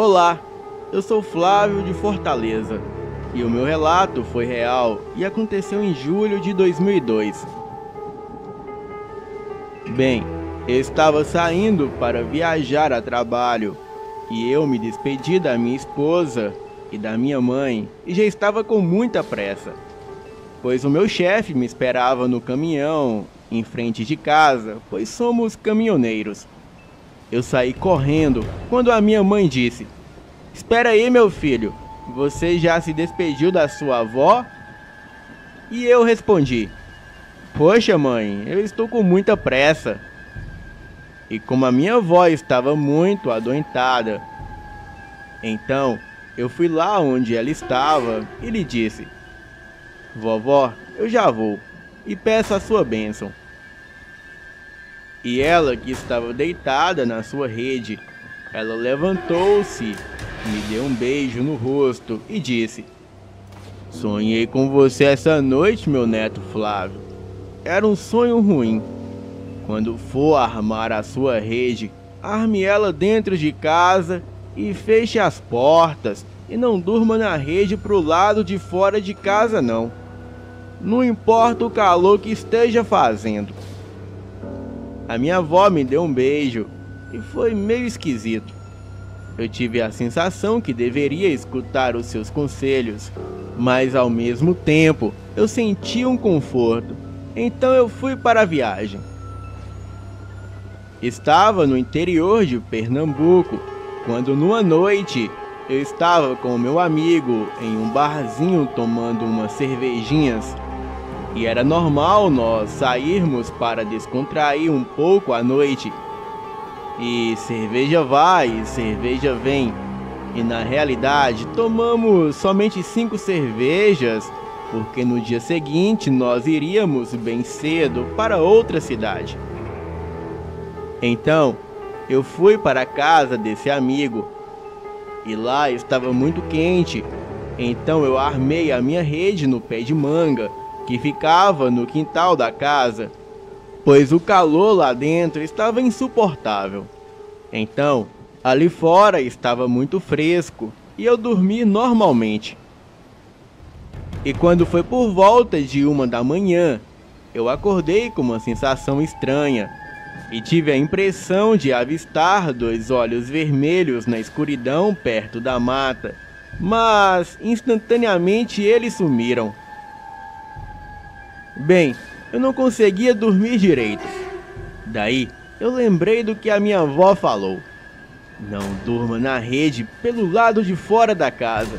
Olá, eu sou Flávio de Fortaleza e o meu relato foi real e aconteceu em julho de 2002. Bem, eu estava saindo para viajar a trabalho e eu me despedi da minha esposa e da minha mãe e já estava com muita pressa, pois o meu chefe me esperava no caminhão em frente de casa, pois somos caminhoneiros. Eu saí correndo quando a minha mãe disse: "Espera aí, meu filho, você já se despediu da sua avó?" E eu respondi: "Poxa, mãe, eu estou com muita pressa." E como a minha avó estava muito adoentada, então eu fui lá onde ela estava e lhe disse: "Vovó, eu já vou e peço a sua bênção." E ela, que estava deitada na sua rede, ela levantou-se, me deu um beijo no rosto e disse: "Sonhei com você essa noite, meu neto Flávio. Era um sonho ruim. Quando for armar a sua rede, arme ela dentro de casa e feche as portas e não durma na rede pro lado de fora de casa não. Não importa o calor que esteja fazendo." A minha avó me deu um beijo e foi meio esquisito. Eu tive a sensação que deveria escutar os seus conselhos, mas ao mesmo tempo eu senti um conforto. Então eu fui para a viagem. Estava no interior de Pernambuco, quando numa noite eu estava com meu amigo em um barzinho tomando umas cervejinhas. E era normal nós sairmos para descontrair um pouco à noite. E cerveja vai e cerveja vem. E na realidade tomamos somente 5 cervejas, porque no dia seguinte nós iríamos bem cedo para outra cidade. Então eu fui para a casa desse amigo. E lá estava muito quente. Então eu armei a minha rede no pé de manga que ficava no quintal da casa, pois o calor lá dentro estava insuportável. Então, ali fora estava muito fresco e eu dormi normalmente. E quando foi por volta de 1 da manhã, eu acordei com uma sensação estranha e tive a impressão de avistar 2 olhos vermelhos na escuridão perto da mata, mas instantaneamente eles sumiram. Bem, eu não conseguia dormir direito. Daí, eu lembrei do que a minha avó falou: "Não durma na rede pelo lado de fora da casa."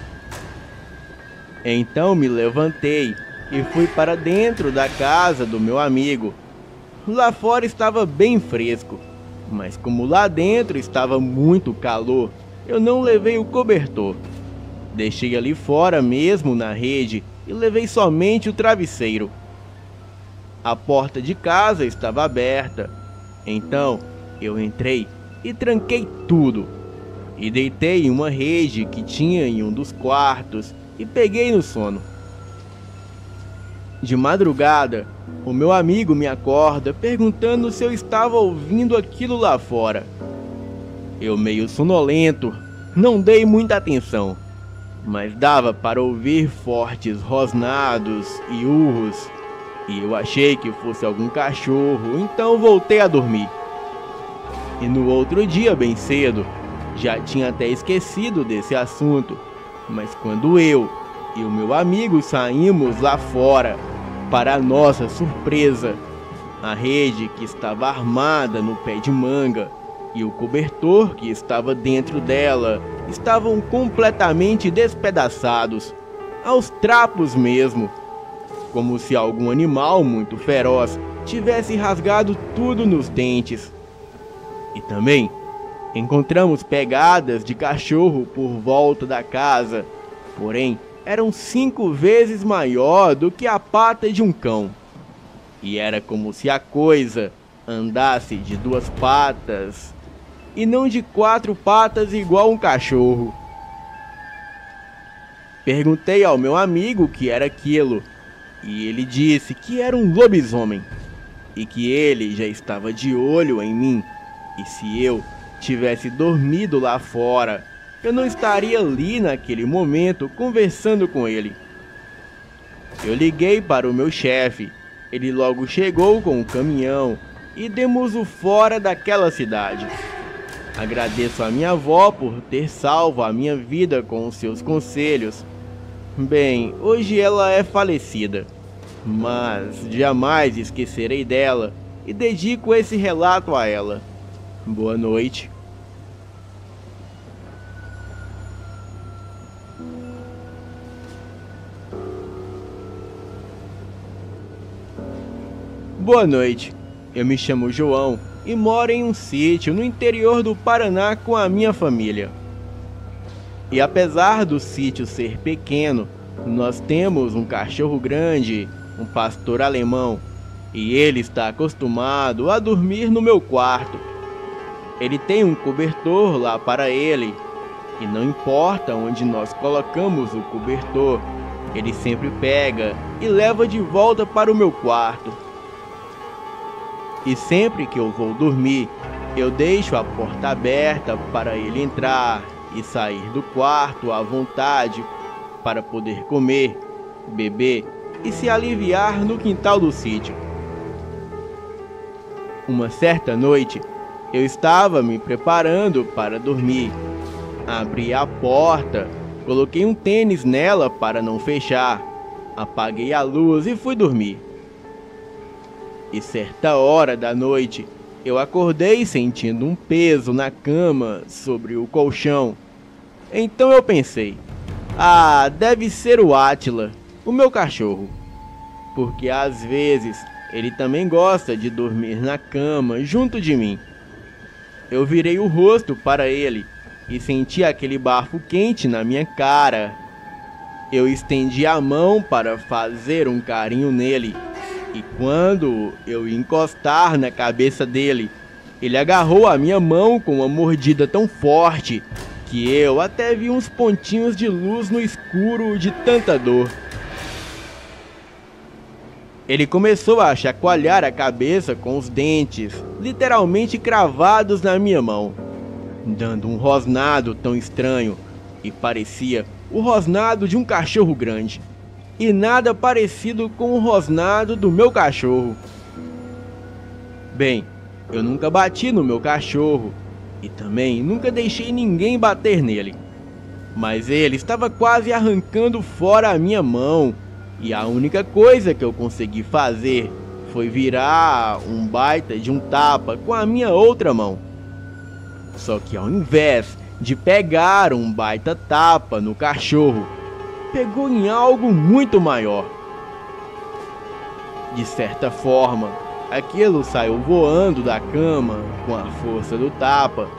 Então me levantei e fui para dentro da casa do meu amigo. Lá fora estava bem fresco, mas como lá dentro estava muito calor, eu não levei o cobertor. Deixei ali fora mesmo na rede e levei somente o travesseiro. A porta de casa estava aberta, então eu entrei e tranquei tudo. E deitei em uma rede que tinha em um dos quartos e peguei no sono. De madrugada, o meu amigo me acorda perguntando se eu estava ouvindo aquilo lá fora. Eu, meio sonolento, não dei muita atenção, mas dava para ouvir fortes rosnados e urros. E eu achei que fosse algum cachorro, então voltei a dormir. E no outro dia, bem cedo, já tinha até esquecido desse assunto, mas quando eu e o meu amigo saímos lá fora, para nossa surpresa, a rede que estava armada no pé de manga e o cobertor que estava dentro dela estavam completamente despedaçados, aos trapos mesmo, como se algum animal muito feroz tivesse rasgado tudo nos dentes. E também encontramos pegadas de cachorro por volta da casa, porém eram 5 vezes maior do que a pata de um cão. E era como se a coisa andasse de 2 patas e não de 4 patas igual um cachorro. Perguntei ao meu amigo o que era aquilo, e ele disse que era um lobisomem, e que ele já estava de olho em mim, e se eu tivesse dormido lá fora, eu não estaria ali naquele momento conversando com ele. Eu liguei para o meu chefe, ele logo chegou com o caminhão e demos-o fora daquela cidade. Agradeço a minha avó por ter salvo a minha vida com os seus conselhos. Bem, hoje ela é falecida, mas jamais esquecerei dela e dedico esse relato a ela. Boa noite. Boa noite, eu me chamo João e moro em um sítio no interior do Paraná com a minha família. E apesar do sítio ser pequeno, nós temos um cachorro grande, um pastor alemão, e ele está acostumado a dormir no meu quarto. Ele tem um cobertor lá para ele, e não importa onde nós colocamos o cobertor, ele sempre pega e leva de volta para o meu quarto. E sempre que eu vou dormir, eu deixo a porta aberta para ele entrar e sair do quarto à vontade para poder comer, beber e se aliviar no quintal do sítio. Uma certa noite, eu estava me preparando para dormir. Abri a porta, coloquei um tênis nela para não fechar, apaguei a luz e fui dormir. E certa hora da noite, eu acordei sentindo um peso na cama sobre o colchão. Então eu pensei, deve ser o Átila, o meu cachorro. Porque às vezes ele também gosta de dormir na cama junto de mim. Eu virei o rosto para ele e senti aquele bafo quente na minha cara. Eu estendi a mão para fazer um carinho nele. E quando eu ia encostar na cabeça dele, ele agarrou a minha mão com uma mordida tão forte que eu até vi uns pontinhos de luz no escuro de tanta dor. Ele começou a chacoalhar a cabeça com os dentes, literalmente cravados na minha mão, dando um rosnado tão estranho, e parecia o rosnado de um cachorro grande. E nada parecido com o rosnado do meu cachorro. Bem, eu nunca bati no meu cachorro e também nunca deixei ninguém bater nele. Mas ele estava quase arrancando fora a minha mão e a única coisa que eu consegui fazer foi virar um baita de um tapa com a minha outra mão. Só que ao invés de pegar um baita tapa no cachorro, pegou em algo muito maior. De certa forma, aquilo saiu voando da cama com a força do tapa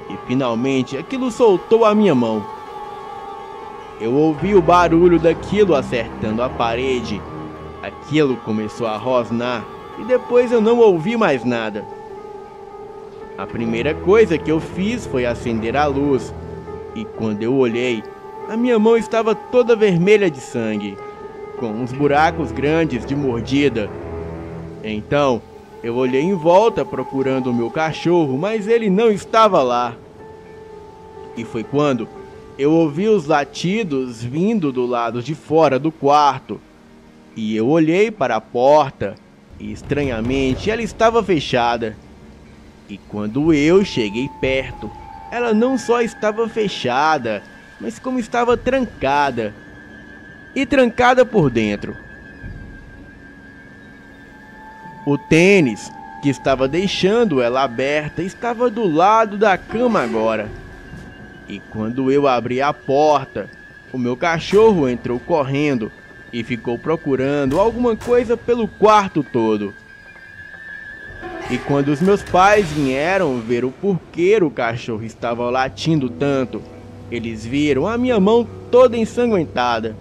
e finalmente aquilo soltou a minha mão. Eu ouvi o barulho daquilo acertando a parede. Aquilo começou a rosnar e depois eu não ouvi mais nada. A primeira coisa que eu fiz foi acender a luz e quando eu olhei, a minha mão estava toda vermelha de sangue, com uns buracos grandes de mordida. Então, eu olhei em volta procurando o meu cachorro, mas ele não estava lá. E foi quando eu ouvi os latidos vindo do lado de fora do quarto. E eu olhei para a porta e, estranhamente, ela estava fechada. E quando eu cheguei perto, ela não só estava fechada, mas como estava trancada, e trancada por dentro. O tênis, que estava deixando ela aberta, estava do lado da cama agora. E quando eu abri a porta, o meu cachorro entrou correndo e ficou procurando alguma coisa pelo quarto todo. E quando os meus pais vieram ver o porquê o cachorro estava latindo tanto, eles viram a minha mão toda ensanguentada.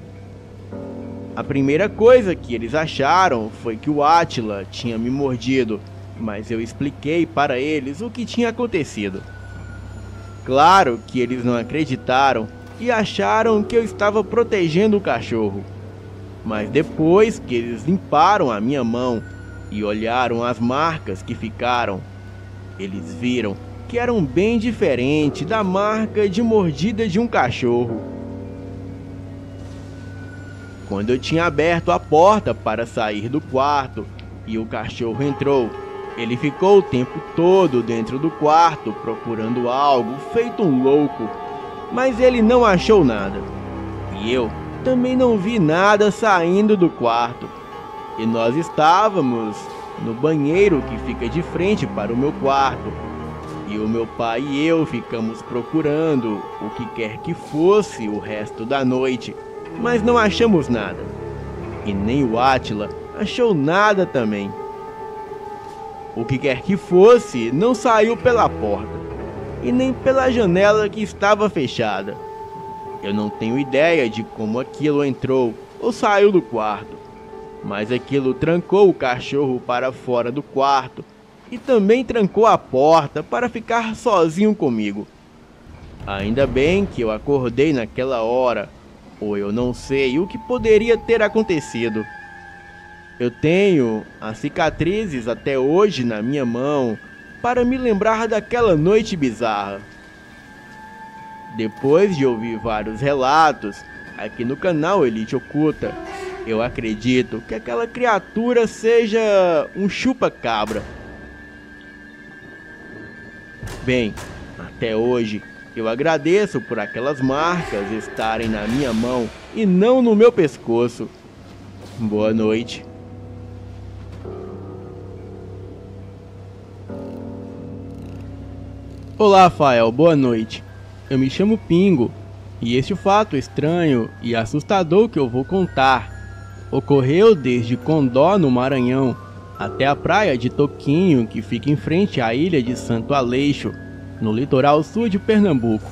A primeira coisa que eles acharam foi que o Átila tinha me mordido, mas eu expliquei para eles o que tinha acontecido. Claro que eles não acreditaram e acharam que eu estava protegendo o cachorro. Mas depois que eles limparam a minha mão e olharam as marcas que ficaram, eles viram que eram bem diferentes da marca de mordida de um cachorro. Quando eu tinha aberto a porta para sair do quarto e o cachorro entrou, ele ficou o tempo todo dentro do quarto procurando algo feito um louco, mas ele não achou nada. E eu também não vi nada saindo do quarto. E nós estávamos no banheiro que fica de frente para o meu quarto. E o meu pai e eu ficamos procurando o que quer que fosse o resto da noite, mas não achamos nada. E nem o Átila achou nada também. O que quer que fosse não saiu pela porta, e nem pela janela que estava fechada. Eu não tenho ideia de como aquilo entrou ou saiu do quarto, mas aquilo trancou o cachorro para fora do quarto e também trancou a porta para ficar sozinho comigo. Ainda bem que eu acordei naquela hora, ou eu não sei o que poderia ter acontecido. Eu tenho as cicatrizes até hoje na minha mão para me lembrar daquela noite bizarra. Depois de ouvir vários relatos aqui no canal Elite Oculta, eu acredito que aquela criatura seja um chupa-cabra. Bem, até hoje eu agradeço por aquelas marcas estarem na minha mão e não no meu pescoço. Boa noite. Olá, Rafael, boa noite. Eu me chamo Pingo, e este fato estranho e assustador que eu vou contar ocorreu desde Condó, no Maranhão, até a praia de Toquinho, que fica em frente à ilha de Santo Aleixo, no litoral sul de Pernambuco.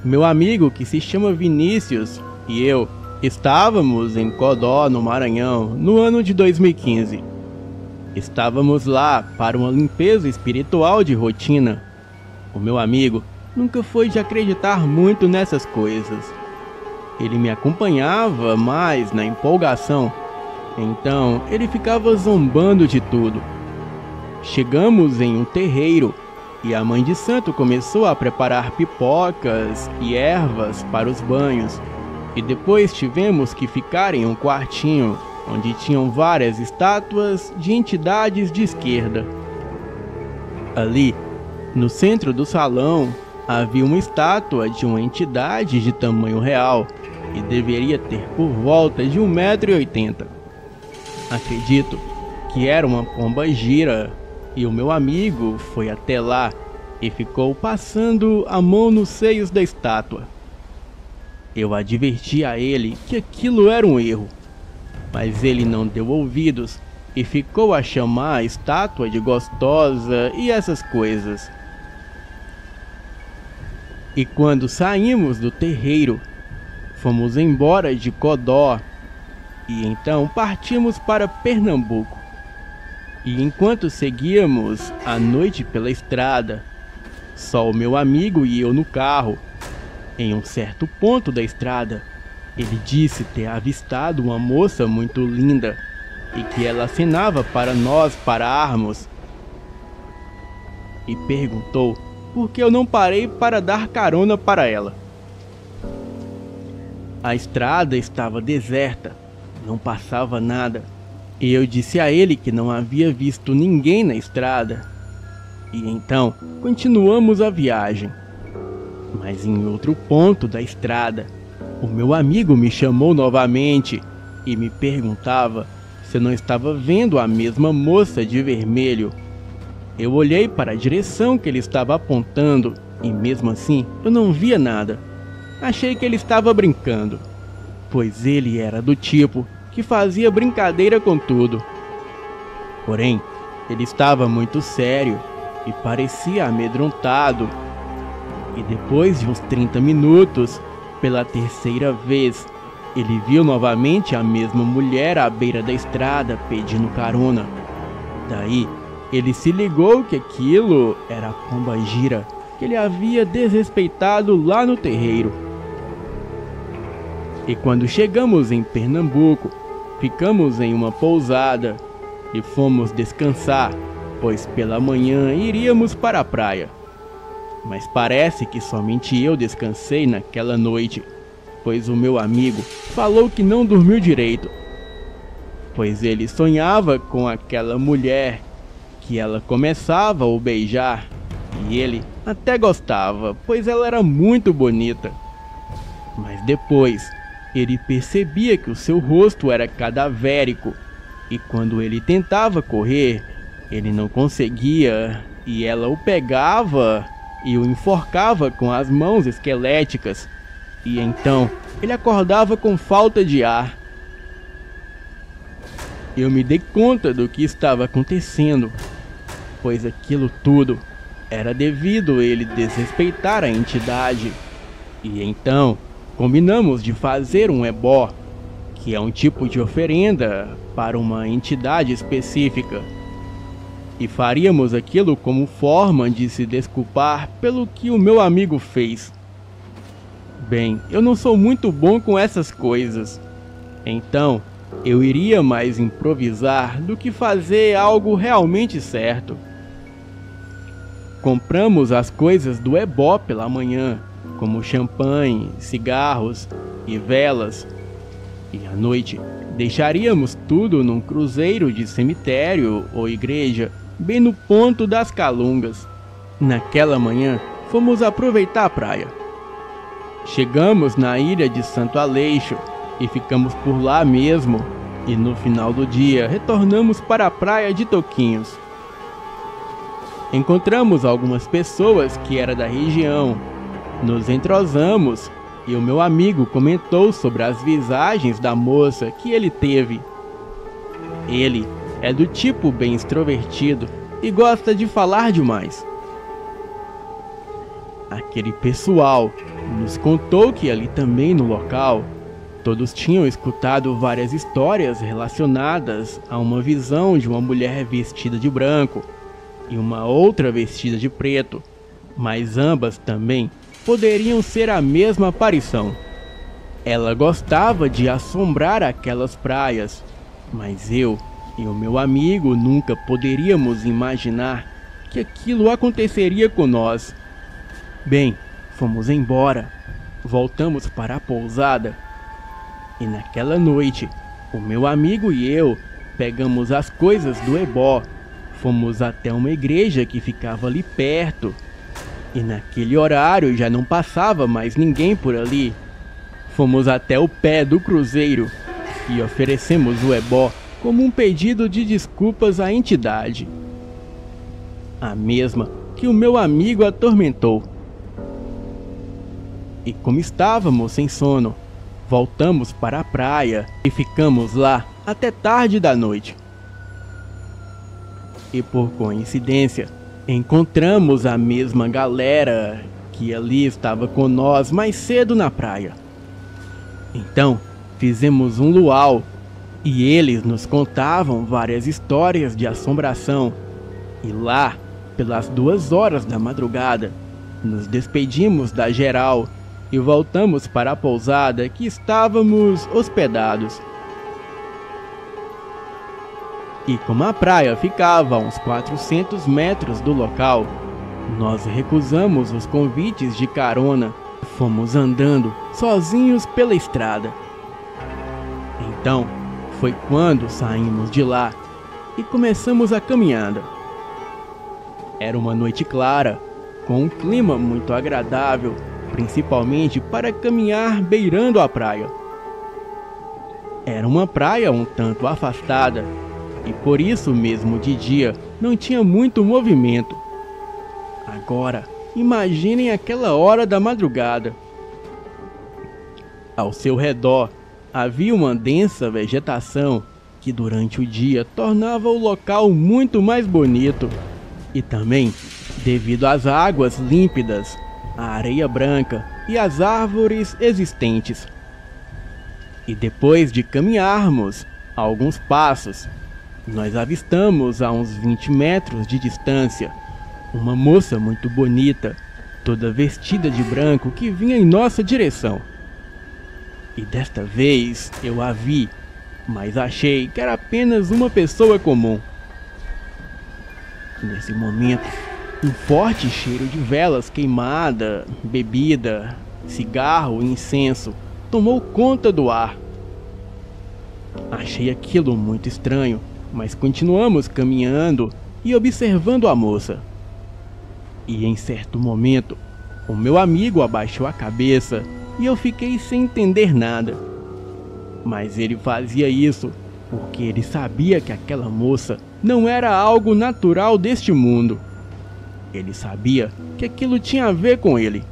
Meu amigo, que se chama Vinícius, e eu estávamos em Codó, no Maranhão, no ano de 2015. Estávamos lá para uma limpeza espiritual de rotina. O meu amigo nunca foi de acreditar muito nessas coisas. Ele me acompanhava mais na empolgação, então ele ficava zombando de tudo. Chegamos em um terreiro e a mãe de santo começou a preparar pipocas e ervas para os banhos, e depois tivemos que ficar em um quartinho onde tinham várias estátuas de entidades de esquerda. Ali, no centro do salão, havia uma estátua de uma entidade de tamanho real e deveria ter por volta de 1,80 m. Acredito que era uma pomba-gira, e o meu amigo foi até lá e ficou passando a mão nos seios da estátua. Eu adverti a ele que aquilo era um erro, mas ele não deu ouvidos e ficou a chamar a estátua de gostosa e essas coisas. E quando saímos do terreiro, fomos embora de Codó e então partimos para Pernambuco. E enquanto seguíamos à noite pela estrada, só o meu amigo e eu no carro, em um certo ponto da estrada, ele disse ter avistado uma moça muito linda e que ela acenava para nós pararmos. E perguntou por que eu não parei para dar carona para ela. A estrada estava deserta, não passava nada, e eu disse a ele que não havia visto ninguém na estrada. E então continuamos a viagem. Mas em outro ponto da estrada, o meu amigo me chamou novamente e me perguntava se eu não estava vendo a mesma moça de vermelho. Eu olhei para a direção que ele estava apontando e mesmo assim eu não via nada. Achei que ele estava brincando, pois ele era do tipo que fazia brincadeira com tudo. Porém, ele estava muito sério e parecia amedrontado. E depois de uns 30 minutos, pela terceira vez, ele viu novamente a mesma mulher à beira da estrada pedindo carona. Daí, ele se ligou que aquilo era a pomba-gira que ele havia desrespeitado lá no terreiro. E quando chegamos em Pernambuco, ficamos em uma pousada e fomos descansar, pois pela manhã iríamos para a praia. Mas parece que somente eu descansei naquela noite, pois o meu amigo falou que não dormiu direito, pois ele sonhava com aquela mulher, que ela começava a o beijar, e ele até gostava, pois ela era muito bonita. Mas depois, ele percebia que o seu rosto era cadavérico, e quando ele tentava correr, ele não conseguia, e ela o pegava e o enforcava com as mãos esqueléticas, e então ele acordava com falta de ar. Eu me dei conta do que estava acontecendo, pois aquilo tudo era devido a ele desrespeitar a entidade. E então combinamos de fazer um ebó, que é um tipo de oferenda para uma entidade específica. E faríamos aquilo como forma de se desculpar pelo que o meu amigo fez. Bem, eu não sou muito bom com essas coisas, então eu iria mais improvisar do que fazer algo realmente certo. Compramos as coisas do ebó pela manhã, como champanhe, cigarros e velas, e à noite deixaríamos tudo num cruzeiro de cemitério ou igreja, bem no ponto das Calungas. Naquela manhã, fomos aproveitar a praia. Chegamos na ilha de Santo Aleixo e ficamos por lá mesmo, e no final do dia retornamos para a praia de Toquinhos. Encontramos algumas pessoas que eram da região, nos entrosamos e o meu amigo comentou sobre as visagens da moça que ele teve. Ele é do tipo bem extrovertido e gosta de falar demais. Aquele pessoal nos contou que ali também no local, todos tinham escutado várias histórias relacionadas a uma visão de uma mulher vestida de branco e uma outra vestida de preto, mas ambas também poderiam ser a mesma aparição. Ela gostava de assombrar aquelas praias, mas eu e o meu amigo nunca poderíamos imaginar que aquilo aconteceria com nós. Bem, fomos embora, voltamos para a pousada, e naquela noite, o meu amigo e eu pegamos as coisas do ebó, fomos até uma igreja que ficava ali perto, e naquele horário já não passava mais ninguém por ali. Fomos até o pé do cruzeiro e oferecemos o ebó como um pedido de desculpas à entidade, a mesma que o meu amigo atormentou. E como estávamos sem sono, voltamos para a praia e ficamos lá até tarde da noite. E por coincidência, encontramos a mesma galera que ali estava com nós mais cedo na praia. Então, fizemos um luau e eles nos contavam várias histórias de assombração. E lá, pelas 2 horas da madrugada, nos despedimos da geral e voltamos para a pousada que estávamos hospedados. E como a praia ficava a uns 400 metros do local, nós recusamos os convites de carona e fomos andando sozinhos pela estrada. Então, foi quando saímos de lá e começamos a caminhada. Era uma noite clara, com um clima muito agradável, principalmente para caminhar beirando a praia. Era uma praia um tanto afastada, e por isso mesmo de dia não tinha muito movimento. Agora, imaginem aquela hora da madrugada. Ao seu redor havia uma densa vegetação que durante o dia tornava o local muito mais bonito, e também devido às águas límpidas, a areia branca e as árvores existentes. E depois de caminharmos alguns passos, nós avistamos a uns 20 metros de distância uma moça muito bonita, toda vestida de branco, que vinha em nossa direção. E desta vez eu a vi, mas achei que era apenas uma pessoa comum. Nesse momento, um forte cheiro de velas queimada, bebida, cigarro e incenso tomou conta do ar. Achei aquilo muito estranho, mas continuamos caminhando e observando a moça. E em certo momento, o meu amigo abaixou a cabeça e eu fiquei sem entender nada. Mas ele fazia isso porque ele sabia que aquela moça não era algo natural deste mundo. Ele sabia que aquilo tinha a ver com ele.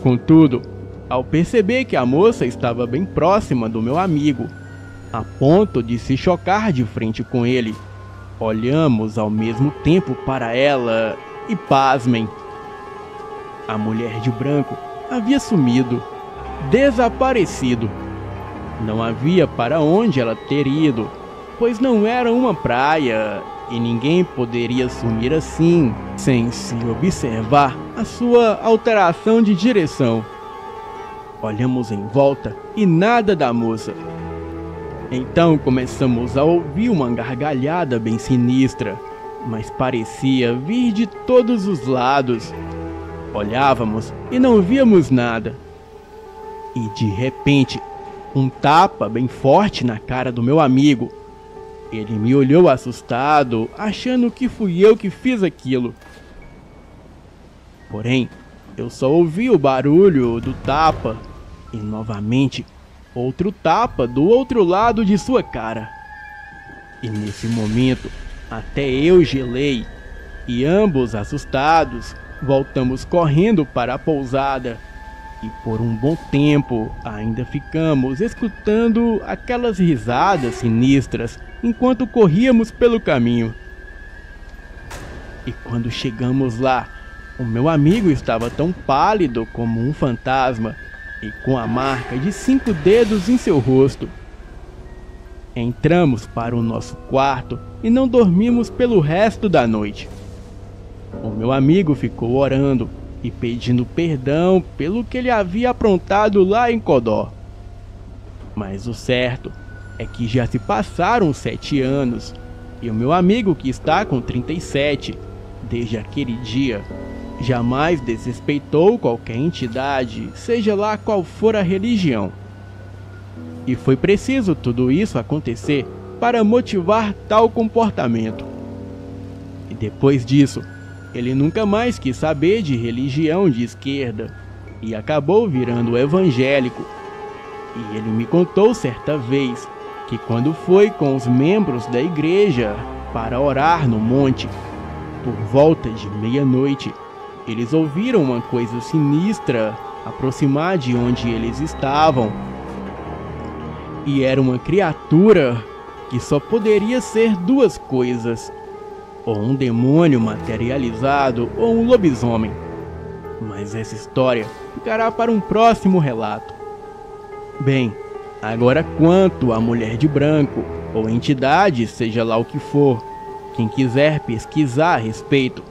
Contudo, ao perceber que a moça estava bem próxima do meu amigo, a ponto de se chocar de frente com ele, olhamos ao mesmo tempo para ela e, pasmem, a mulher de branco havia sumido, desaparecido. Não havia para onde ela ter ido, pois não era uma praia e ninguém poderia sumir assim, sem se observar a sua alteração de direção. Olhamos em volta e nada da moça. Então começamos a ouvir uma gargalhada bem sinistra, mas parecia vir de todos os lados. Olhávamos e não víamos nada. E de repente, um tapa bem forte na cara do meu amigo. Ele me olhou assustado, achando que fui eu que fiz aquilo. Porém, eu só ouvi o barulho do tapa e novamente outro tapa do outro lado de sua cara. E nesse momento, até eu gelei e ambos assustados voltamos correndo para a pousada. E por um bom tempo ainda ficamos escutando aquelas risadas sinistras enquanto corríamos pelo caminho. E quando chegamos lá, o meu amigo estava tão pálido como um fantasma e com a marca de 5 dedos em seu rosto. Entramos para o nosso quarto e não dormimos pelo resto da noite. O meu amigo ficou orando e pedindo perdão pelo que ele havia aprontado lá em Codó. Mas o certo é que já se passaram 7 anos e o meu amigo, que está com 37, desde aquele dia, jamais desrespeitou qualquer entidade, seja lá qual for a religião. E foi preciso tudo isso acontecer para motivar tal comportamento. E depois disso, ele nunca mais quis saber de religião de esquerda e acabou virando evangélico. E ele me contou certa vez que quando foi com os membros da igreja para orar no monte, por volta de meia-noite, eles ouviram uma coisa sinistra aproximar de onde eles estavam. E era uma criatura que só poderia ser 2 coisas: ou um demônio materializado ou um lobisomem. Mas essa história ficará para um próximo relato. Bem, agora quanto à mulher de branco, ou entidade, seja lá o que for, quem quiser pesquisar a respeito,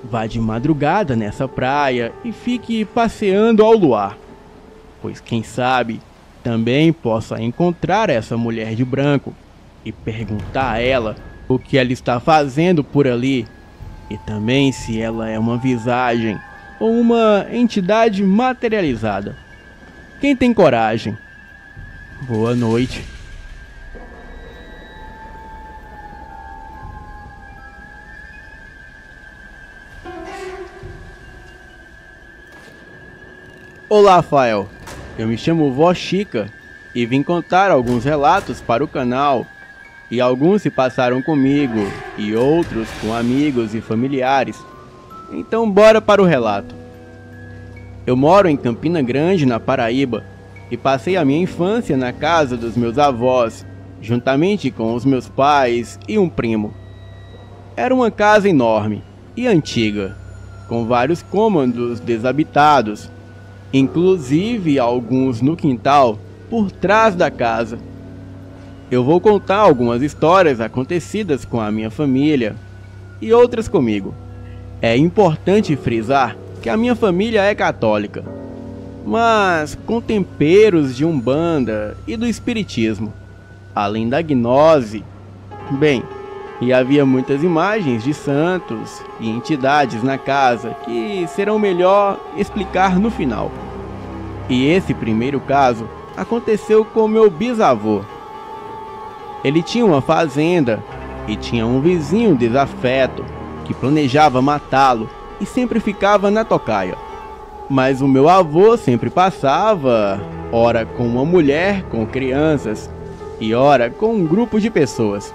vá de madrugada nessa praia e fique passeando ao luar, pois quem sabe também possa encontrar essa mulher de branco e perguntar a ela o que ela está fazendo por ali, e também se ela é uma visagem ou uma entidade materializada. Quem tem coragem? Boa noite. Olá, Fael. Eu me chamo Vó Chica e vim contar alguns relatos para o canal. E alguns se passaram comigo e outros com amigos e familiares. Então bora para o relato. Eu moro em Campina Grande, na Paraíba, e passei a minha infância na casa dos meus avós, juntamente com os meus pais e um primo. Era uma casa enorme e antiga, com vários cômodos desabitados, inclusive alguns no quintal por trás da casa. Eu vou contar algumas histórias acontecidas com a minha família e outras comigo. É importante frisar que a minha família é católica, mas com temperos de Umbanda e do Espiritismo, além da gnose. Bem, e havia muitas imagens de santos e entidades na casa que serão melhor explicar no final. E esse primeiro caso aconteceu com meu bisavô. Ele tinha uma fazenda e tinha um vizinho desafeto que planejava matá-lo e sempre ficava na tocaia. Mas o meu avô sempre passava, ora com uma mulher com crianças e ora com um grupo de pessoas,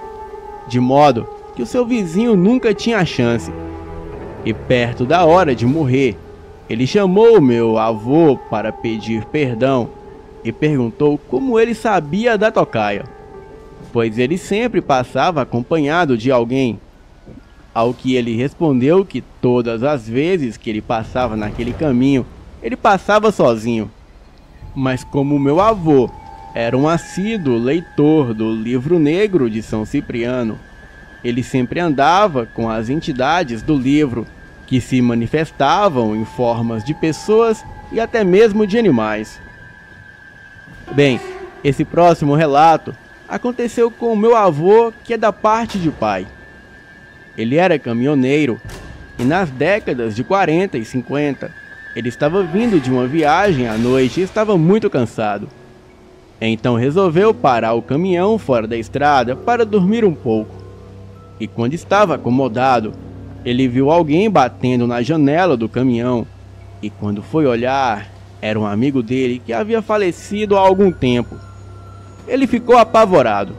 de modo que o seu vizinho nunca tinha chance. E perto da hora de morrer, ele chamou o meu avô para pedir perdão e perguntou como ele sabia da tocaia, pois ele sempre passava acompanhado de alguém. Ao que ele respondeu que todas as vezes que ele passava naquele caminho, ele passava sozinho. Mas como meu avô era um assíduo leitor do Livro Negro de São Cipriano, ele sempre andava com as entidades do livro, que se manifestavam em formas de pessoas e até mesmo de animais. Bem, esse próximo relato aconteceu com o meu avô, que é da parte de pai. Ele era caminhoneiro e nas décadas de 40 e 50, ele estava vindo de uma viagem à noite e estava muito cansado. Então resolveu parar o caminhão fora da estrada para dormir um pouco. E quando estava acomodado, ele viu alguém batendo na janela do caminhão. E quando foi olhar, era um amigo dele que havia falecido há algum tempo. Ele ficou apavorado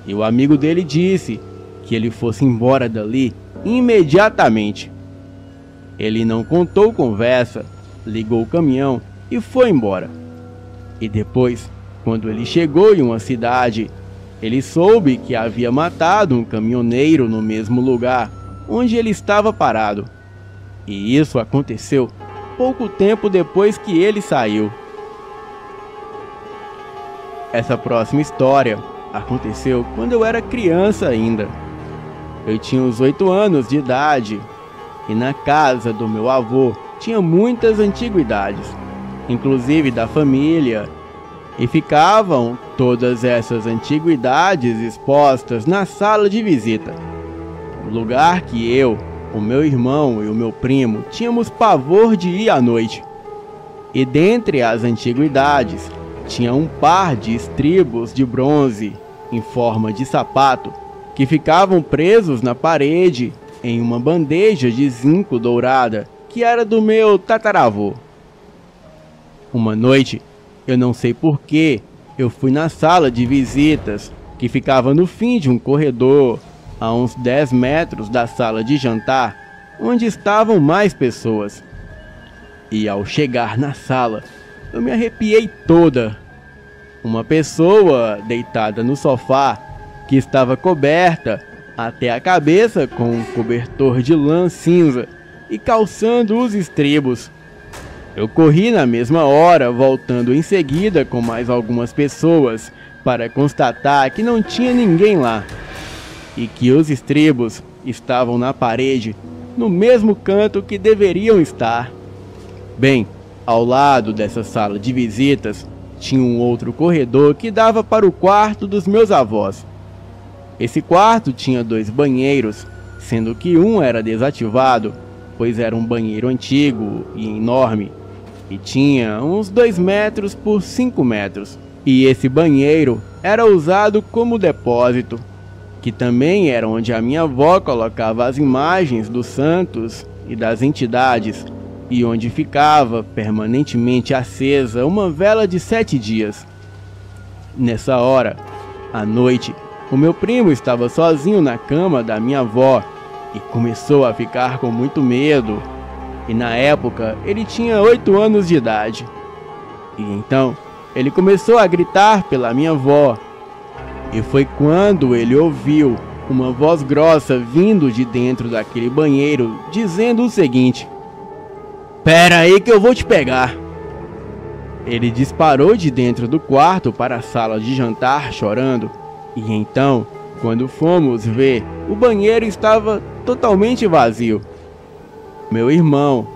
e o amigo dele disse que ele fosse embora dali imediatamente. Ele não contou conversa, ligou o caminhão e foi embora. E depois, quando ele chegou em uma cidade, ele soube que havia matado um caminhoneiro no mesmo lugar onde ele estava parado. E isso aconteceu pouco tempo depois que ele saiu. Essa próxima história aconteceu quando eu era criança ainda. Eu tinha uns 8 anos de idade e na casa do meu avô tinha muitas antiguidades, inclusive da família, e ficavam todas essas antiguidades expostas na sala de visita, lugar que eu, o meu irmão e o meu primo tínhamos pavor de ir à noite. E dentre as antiguidades tinha um par de estribos de bronze em forma de sapato que ficavam presos na parede em uma bandeja de zinco dourada que era do meu tataravô. Uma noite, eu não sei porquê, eu fui na sala de visitas que ficava no fim de um corredor a uns 10 metros da sala de jantar, onde estavam mais pessoas. E ao chegar na sala, eu me arrepiei toda. Uma pessoa deitada no sofá, que estava coberta até a cabeça com um cobertor de lã cinza e calçando os estribos. Eu corri na mesma hora, voltando em seguida com mais algumas pessoas, para constatar que não tinha ninguém lá e que os estribos estavam na parede, no mesmo canto que deveriam estar. Bem, ao lado dessa sala de visitas, tinha um outro corredor que dava para o quarto dos meus avós. Esse quarto tinha 2 banheiros, sendo que um era desativado, pois era um banheiro antigo e enorme, e tinha uns 2 metros por 5 metros. E esse banheiro era usado como depósito, que também era onde a minha avó colocava as imagens dos santos e das entidades, e onde ficava permanentemente acesa uma vela de 7 dias. Nessa hora, à noite, o meu primo estava sozinho na cama da minha avó e começou a ficar com muito medo. E na época ele tinha 8 anos de idade. E então ele começou a gritar pela minha avó. E foi quando ele ouviu uma voz grossa vindo de dentro daquele banheiro dizendo o seguinte: "Pera aí que eu vou te pegar." Ele disparou de dentro do quarto para a sala de jantar chorando. E então, quando fomos ver, o banheiro estava totalmente vazio. Meu irmão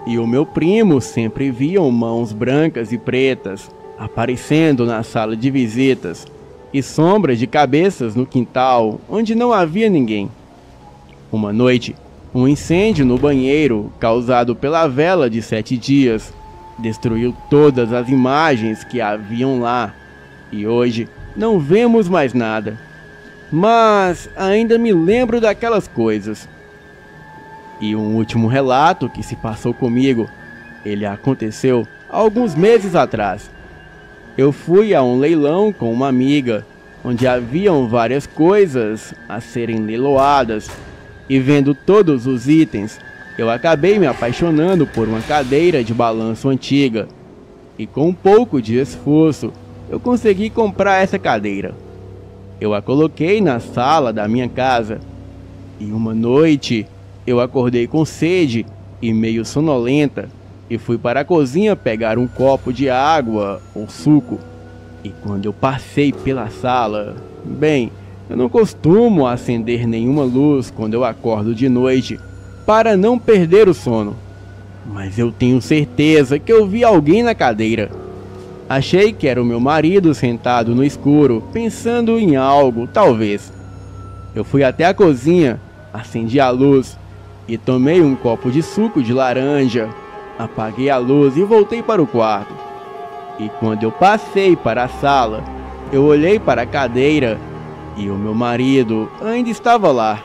e o meu primo sempre viam mãos brancas e pretas aparecendo na sala de visitas, e sombras de cabeças no quintal onde não havia ninguém. Uma noite, um incêndio no banheiro, causado pela vela de 7 dias, destruiu todas as imagens que haviam lá, e hoje não vemos mais nada. Mas ainda me lembro daquelas coisas. E um último relato que se passou comigo, ele aconteceu alguns meses atrás. Eu fui a um leilão com uma amiga, onde haviam várias coisas a serem leiloadas, e vendo todos os itens, eu acabei me apaixonando por uma cadeira de balanço antiga, e com um pouco de esforço, eu consegui comprar essa cadeira. Eu a coloquei na sala da minha casa, e uma noite eu acordei com sede e meio sonolenta, e fui para a cozinha pegar um copo de água ou suco. E quando eu passei pela sala, bem, eu não costumo acender nenhuma luz quando eu acordo de noite, para não perder o sono. Mas eu tenho certeza que eu vi alguém na cadeira. Achei que era o meu marido sentado no escuro, pensando em algo, talvez. Eu fui até a cozinha, acendi a luz e tomei um copo de suco de laranja. Apaguei a luz e voltei para o quarto. E quando eu passei para a sala, eu olhei para a cadeira e o meu marido ainda estava lá.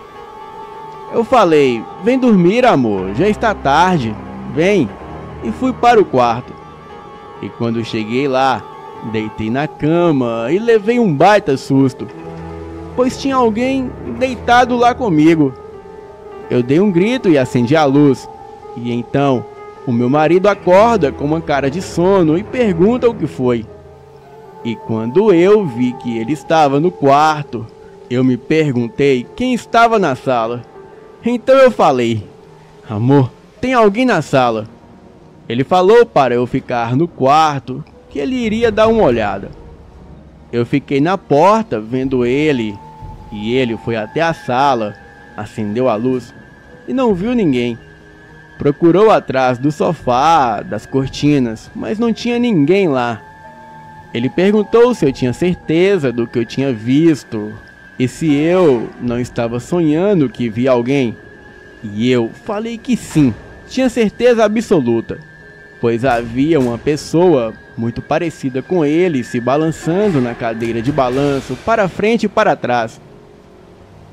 Eu falei: "Vem dormir, amor, já está tarde, vem", e fui para o quarto. E quando cheguei lá, deitei na cama e levei um baita susto, pois tinha alguém deitado lá comigo. Eu dei um grito e acendi a luz, e então o meu marido acorda com uma cara de sono e pergunta o que foi. E quando eu vi que ele estava no quarto, eu me perguntei quem estava na sala. Então eu falei: "Amor, tem alguém na sala". Ele falou para eu ficar no quarto, que ele iria dar uma olhada. Eu fiquei na porta vendo ele, e ele foi até a sala, acendeu a luz e não viu ninguém. Procurou atrás do sofá, das cortinas, mas não tinha ninguém lá. Ele perguntou se eu tinha certeza do que eu tinha visto e se eu não estava sonhando que via alguém. E eu falei que sim, tinha certeza absoluta, pois havia uma pessoa muito parecida com ele se balançando na cadeira de balanço para frente e para trás.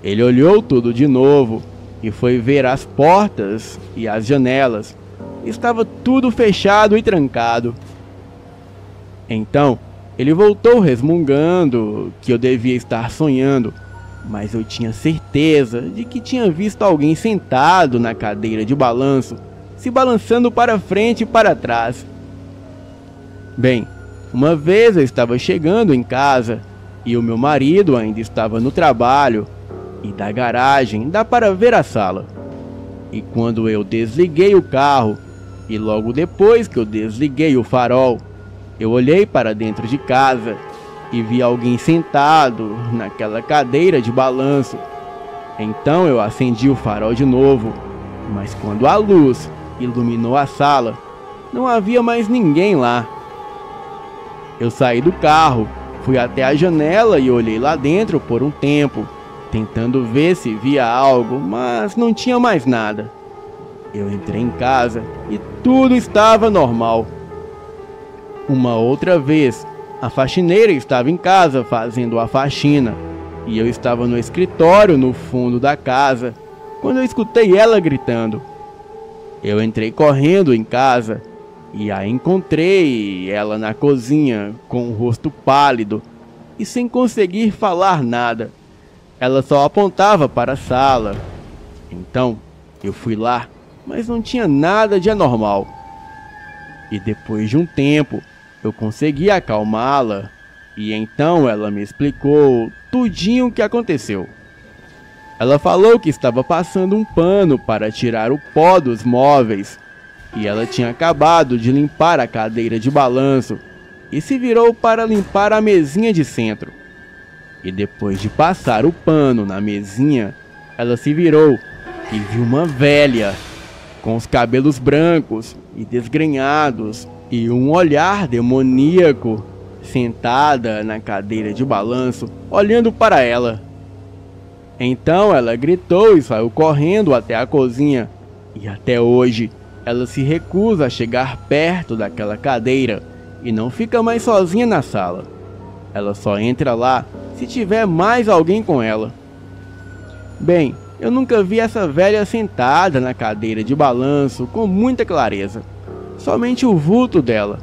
Ele olhou tudo de novo e foi ver as portas e as janelas. Estava tudo fechado e trancado. Então, ele voltou resmungando que eu devia estar sonhando, mas eu tinha certeza de que tinha visto alguém sentado na cadeira de balanço, se balançando para frente e para trás. Bem, uma vez eu estava chegando em casa e o meu marido ainda estava no trabalho, e da garagem dá para ver a sala. E quando eu desliguei o carro, e logo depois que eu desliguei o farol, eu olhei para dentro de casa e vi alguém sentado naquela cadeira de balanço. Então eu acendi o farol de novo, mas quando a luz iluminou a sala, não havia mais ninguém lá. Eu saí do carro, fui até a janela e olhei lá dentro por um tempo, tentando ver se via algo, mas não tinha mais nada. Eu entrei em casa e tudo estava normal. Uma outra vez, a faxineira estava em casa fazendo a faxina, e eu estava no escritório no fundo da casa, quando eu escutei ela gritando. Eu entrei correndo em casa, e a encontrei ela na cozinha, com o rosto pálido, e sem conseguir falar nada. Ela só apontava para a sala. Então, eu fui lá, mas não tinha nada de anormal. E depois de um tempo, eu consegui acalmá-la, e então ela me explicou tudinho o que aconteceu. Ela falou que estava passando um pano para tirar o pó dos móveis, e ela tinha acabado de limpar a cadeira de balanço, e se virou para limpar a mesinha de centro. E depois de passar o pano na mesinha, ela se virou e viu uma velha, com os cabelos brancos e desgrenhados, e um olhar demoníaco, sentada na cadeira de balanço, olhando para ela. Então ela gritou e saiu correndo até a cozinha, e até hoje ela se recusa a chegar perto daquela cadeira e não fica mais sozinha na sala. Ela só entra lá se tiver mais alguém com ela. Bem, eu nunca vi essa velha sentada na cadeira de balanço com muita clareza, somente o vulto dela.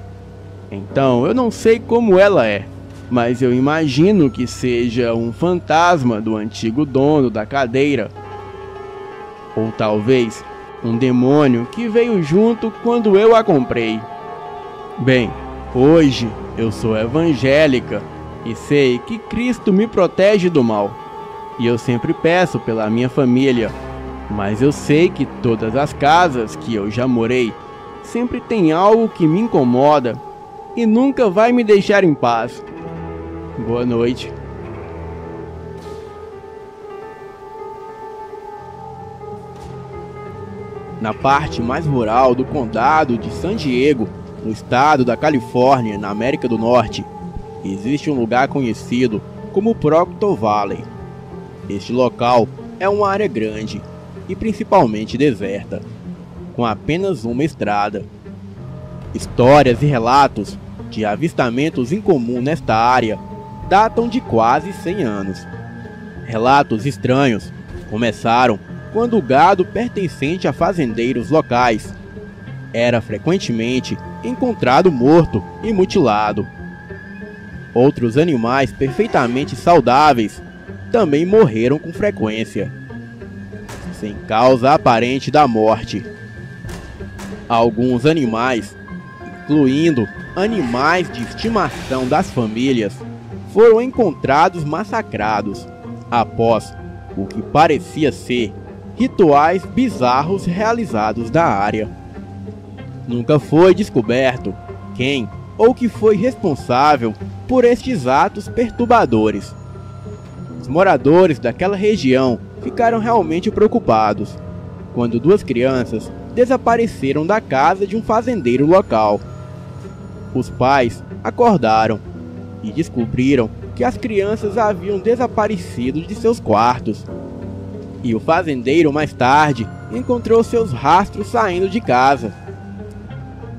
Então eu não sei como ela é, mas eu imagino que seja um fantasma do antigo dono da cadeira. Ou talvez um demônio que veio junto quando eu a comprei. Bem, hoje eu sou evangélica e sei que Cristo me protege do mal. E eu sempre peço pela minha família, mas eu sei que todas as casas que eu já morei sempre tem algo que me incomoda e nunca vai me deixar em paz. Boa noite. Na parte mais rural do condado de San Diego, no estado da Califórnia, na América do Norte, existe um lugar conhecido como Proctor Valley. Este local é uma área grande e principalmente deserta, com apenas uma estrada. Histórias e relatos de avistamentos incomuns nesta área datam de quase 100 anos. Relatos estranhos começaram quando o gado pertencente a fazendeiros locais era frequentemente encontrado morto e mutilado. Outros animais perfeitamente saudáveis também morreram com frequência, sem causa aparente da morte. Alguns animais, incluindo animais de estimação das famílias, foram encontrados massacrados após o que parecia ser rituais bizarros realizados na área. Nunca foi descoberto quem ou que foi responsável por estes atos perturbadores. Os moradores daquela região ficaram realmente preocupados quando duas crianças desapareceram da casa de um fazendeiro local. Os pais acordaram e descobriram que as crianças haviam desaparecido de seus quartos. E o fazendeiro mais tarde encontrou seus rastros saindo de casa.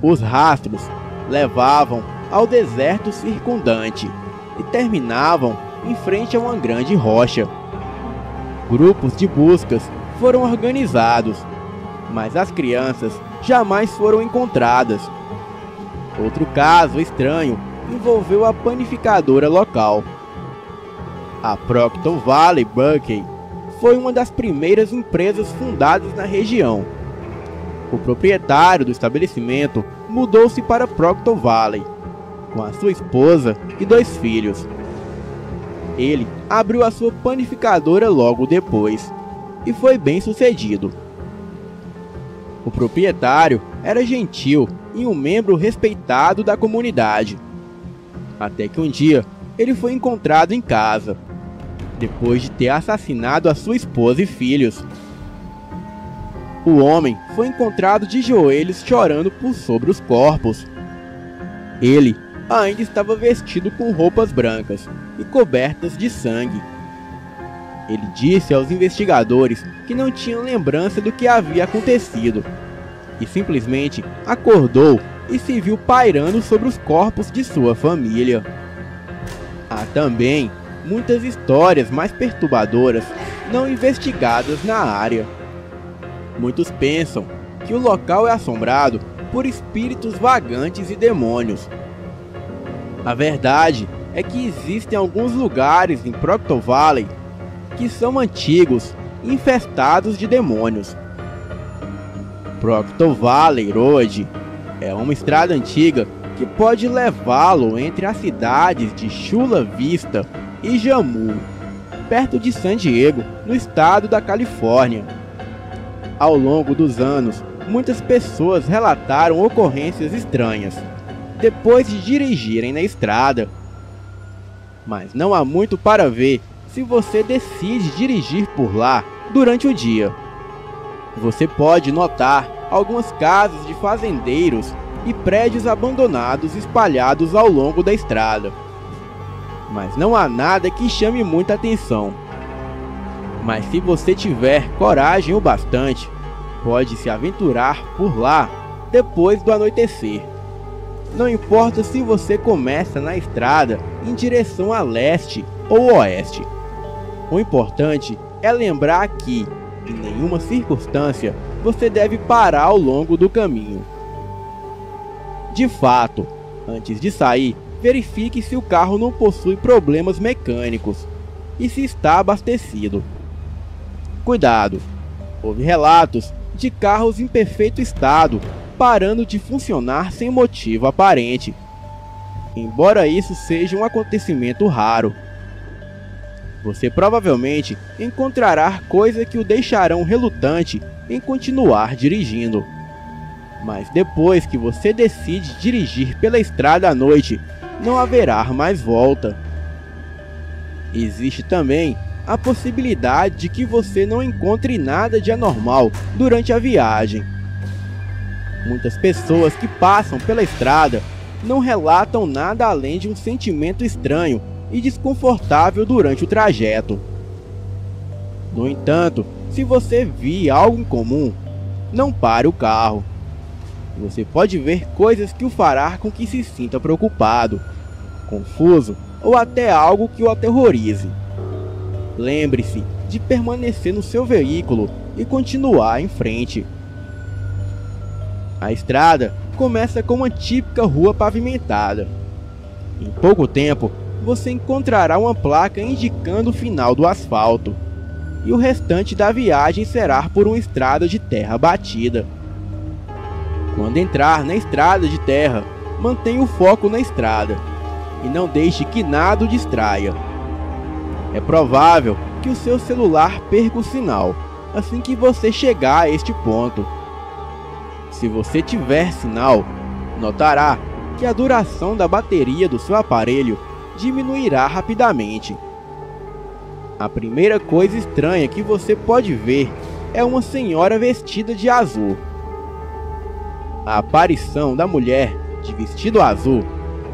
Os rastros levavam ao deserto circundante e terminavam em frente a uma grande rocha. Grupos de buscas foram organizados, mas as crianças jamais foram encontradas. Outro caso estranho envolveu a panificadora local. A Proctor Valley Bakery foi uma das primeiras empresas fundadas na região. O proprietário do estabelecimento mudou-se para Proctor Valley, com a sua esposa e 2 filhos. Ele abriu a sua panificadora logo depois, e foi bem sucedido. O proprietário era gentil e um membro respeitado da comunidade. Até que um dia, ele foi encontrado em casa, depois de ter assassinado a sua esposa e filhos. O homem foi encontrado de joelhos chorando por sobre os corpos. Ele ainda estava vestido com roupas brancas e cobertas de sangue. Ele disse aos investigadores que não tinham lembrança do que havia acontecido e simplesmente acordou e se viu pairando sobre os corpos de sua família. Há também muitas histórias mais perturbadoras não investigadas na área. Muitos pensam que o local é assombrado por espíritos vagantes e demônios. A verdade é que existem alguns lugares em Proctor Valley que são antigos e infestados de demônios. Proctor Valley Road é uma estrada antiga que pode levá-lo entre as cidades de Chula Vista e Jammu, perto de San Diego, no estado da Califórnia. Ao longo dos anos, muitas pessoas relataram ocorrências estranhas depois de dirigirem na estrada. Mas não há muito para ver se você decide dirigir por lá durante o dia. Você pode notar algumas casas de fazendeiros e prédios abandonados espalhados ao longo da estrada. Mas não há nada que chame muita atenção. Mas se você tiver coragem o bastante, pode se aventurar por lá depois do anoitecer. Não importa se você começa na estrada em direção a leste ou oeste. O importante é lembrar que, em nenhuma circunstância, você deve parar ao longo do caminho. De fato, antes de sair, verifique se o carro não possui problemas mecânicos e se está abastecido. Cuidado! Houve relatos de carros em perfeito estado parando de funcionar sem motivo aparente, embora isso seja um acontecimento raro. Você provavelmente encontrará coisas que o deixarão relutante em continuar dirigindo. Mas depois que você decide dirigir pela estrada à noite, não haverá mais volta. Existe também a possibilidade de que você não encontre nada de anormal durante a viagem. Muitas pessoas que passam pela estrada não relatam nada além de um sentimento estranho e desconfortável durante o trajeto. No entanto, se você vir algo incomum, não pare o carro. Você pode ver coisas que o fará com que se sinta preocupado, confuso ou até algo que o aterrorize. Lembre-se de permanecer no seu veículo e continuar em frente. A estrada começa com uma típica rua pavimentada. Em pouco tempo, você encontrará uma placa indicando o final do asfalto, e o restante da viagem será por uma estrada de terra batida. Quando entrar na estrada de terra, mantenha o foco na estrada e não deixe que nada o distraia. É provável que o seu celular perca o sinal assim que você chegar a este ponto. Se você tiver sinal, notará que a duração da bateria do seu aparelho diminuirá rapidamente. A primeira coisa estranha que você pode ver é uma senhora vestida de azul. A aparição da mulher de vestido azul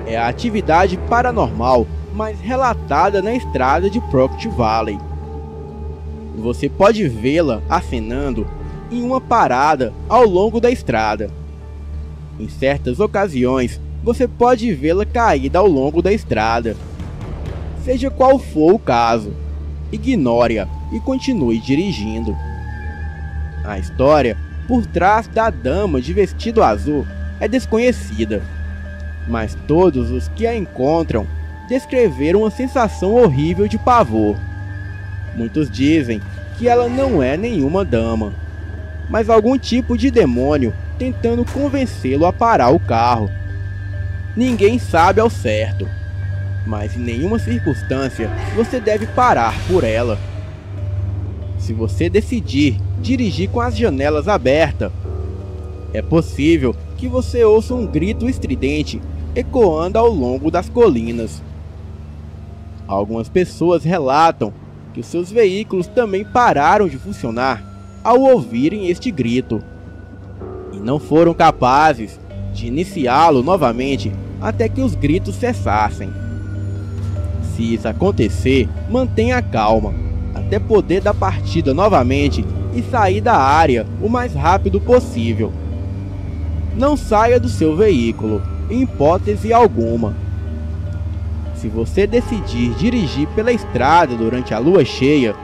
é a atividade paranormal mais relatada na estrada de Proct Valley. Você pode vê-la acenando em uma parada ao longo da estrada. Em certas ocasiões, você pode vê-la caída ao longo da estrada. Seja qual for o caso, ignore-a e continue dirigindo. A história por trás da dama de vestido azul é desconhecida, mas todos os que a encontram descreveram uma sensação horrível de pavor. Muitos dizem que ela não é nenhuma dama, mas algum tipo de demônio tentando convencê-lo a parar o carro. Ninguém sabe ao certo, mas em nenhuma circunstância você deve parar por ela. Se você decidir dirigir com as janelas abertas, é possível que você ouça um grito estridente ecoando ao longo das colinas. Algumas pessoas relatam que os seus veículos também pararam de funcionar ao ouvirem este grito, e não foram capazes de iniciá-lo novamente até que os gritos cessassem. Se isso acontecer, mantenha calma, até poder dar partida novamente e sair da área o mais rápido possível. Não saia do seu veículo, em hipótese alguma. Se você decidir dirigir pela estrada durante a lua cheia,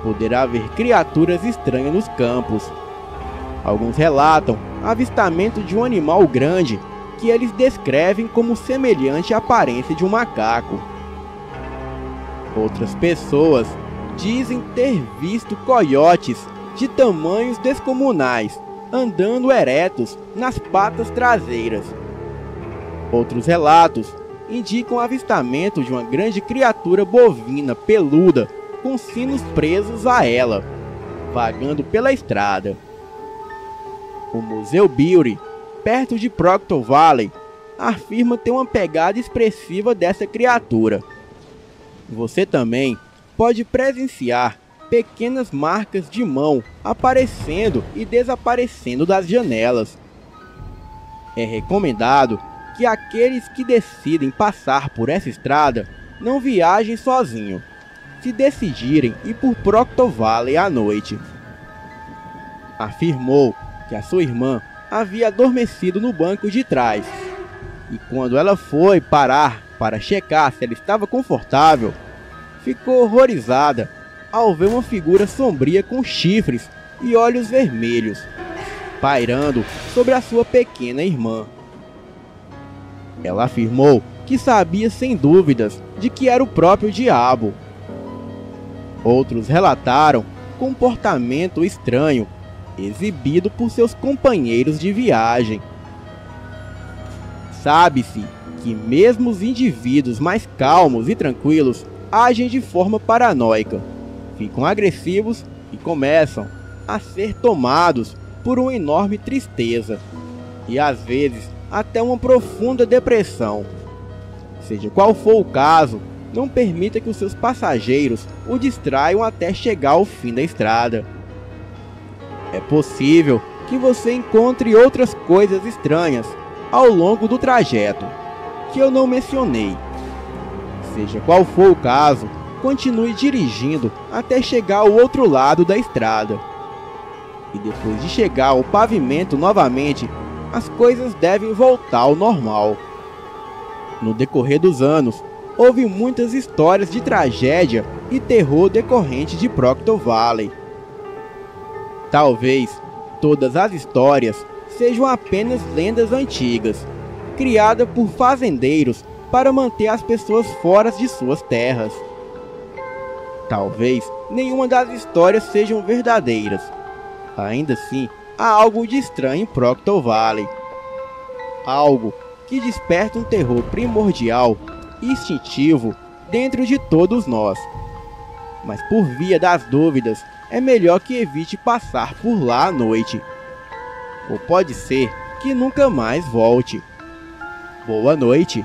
poderá ver criaturas estranhas nos campos. Alguns relatam avistamento de um animal grande que eles descrevem como semelhante à aparência de um macaco. Outras pessoas dizem ter visto coiotes de tamanhos descomunais andando eretos nas patas traseiras. Outros relatos indicam avistamento de uma grande criatura bovina peluda com sinos presos a ela, vagando pela estrada. O Museu Beauty, perto de Proctor Valley, afirma ter uma pegada expressiva dessa criatura. Você também pode presenciar pequenas marcas de mão aparecendo e desaparecendo das janelas. É recomendado que aqueles que decidem passar por essa estrada não viajem sozinhos, se decidirem ir por Proctor Valley à noite. Afirmou que a sua irmã havia adormecido no banco de trás, e quando ela foi parar para checar se ela estava confortável, ficou horrorizada ao ver uma figura sombria com chifres e olhos vermelhos, pairando sobre a sua pequena irmã. Ela afirmou que sabia sem dúvidas de que era o próprio diabo. Outros relataram comportamento estranho exibido por seus companheiros de viagem. Sabe-se que mesmo os indivíduos mais calmos e tranquilos agem de forma paranoica, ficam agressivos e começam a ser tomados por uma enorme tristeza e às vezes até uma profunda depressão. Seja qual for o caso, não permita que os seus passageiros o distraiam até chegar ao fim da estrada. É possível que você encontre outras coisas estranhas ao longo do trajeto, que eu não mencionei. Seja qual for o caso, continue dirigindo até chegar ao outro lado da estrada. E depois de chegar ao pavimento novamente, as coisas devem voltar ao normal. No decorrer dos anos, houve muitas histórias de tragédia e terror decorrente de Proctor Valley. Talvez todas as histórias sejam apenas lendas antigas, criadas por fazendeiros para manter as pessoas fora de suas terras. Talvez nenhuma das histórias sejam verdadeiras. Ainda assim, há algo de estranho em Proctor Valley. Algo que desperta um terror primordial e instintivo dentro de todos nós. Mas por via das dúvidas, é melhor que evite passar por lá à noite. Ou pode ser que nunca mais volte. Boa noite.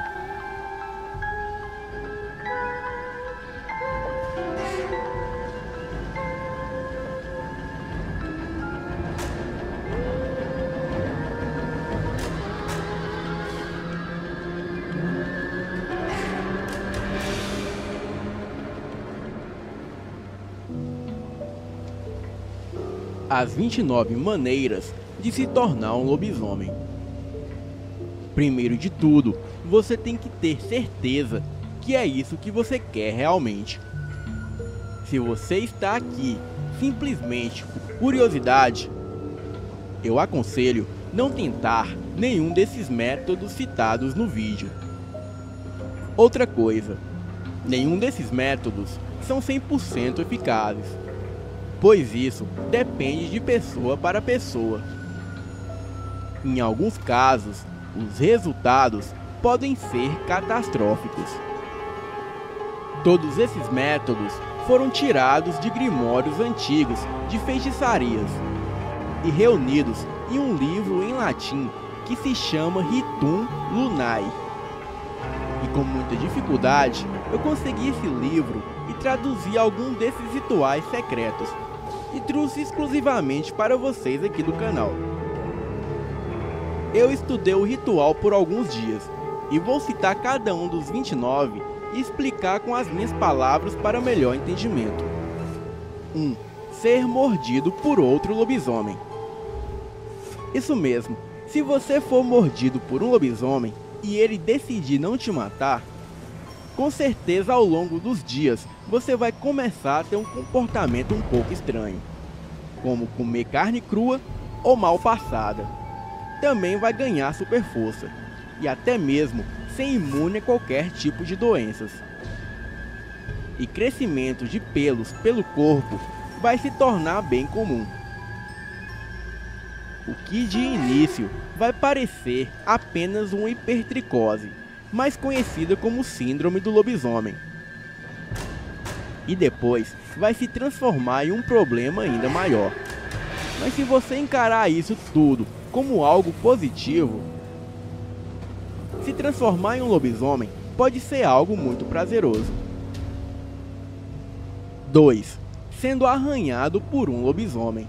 As 29 maneiras de se tornar um lobisomem. Primeiro de tudo, você tem que ter certeza que é isso que você quer realmente. Se você está aqui simplesmente por curiosidade, eu aconselho não tentar nenhum desses métodos citados no vídeo. Outra coisa, nenhum desses métodos são 100% eficazes, pois isso depende de pessoa para pessoa. Em alguns casos, os resultados podem ser catastróficos. Todos esses métodos foram tirados de grimórios antigos de feitiçarias e reunidos em um livro em latim que se chama Ritum Lunae. E com muita dificuldade, eu consegui esse livro e traduzi algum desses rituais secretos e trouxe exclusivamente para vocês aqui do canal. Eu estudei o ritual por alguns dias e vou citar cada um dos 29 e explicar com as minhas palavras para melhor entendimento. 1. Ser mordido por outro lobisomem. Isso mesmo, se você for mordido por um lobisomem e ele decidir não te matar, com certeza ao longo dos dias você vai começar a ter um comportamento um pouco estranho, como comer carne crua ou mal passada. Também vai ganhar super força e até mesmo ser imune a qualquer tipo de doenças. E crescimento de pelos pelo corpo vai se tornar bem comum, o que de início vai parecer apenas uma hipertricose, mais conhecida como síndrome do lobisomem, e depois vai se transformar em um problema ainda maior. Mas se você encarar isso tudo como algo positivo, se transformar em um lobisomem pode ser algo muito prazeroso. 2. Sendo arranhado por um lobisomem.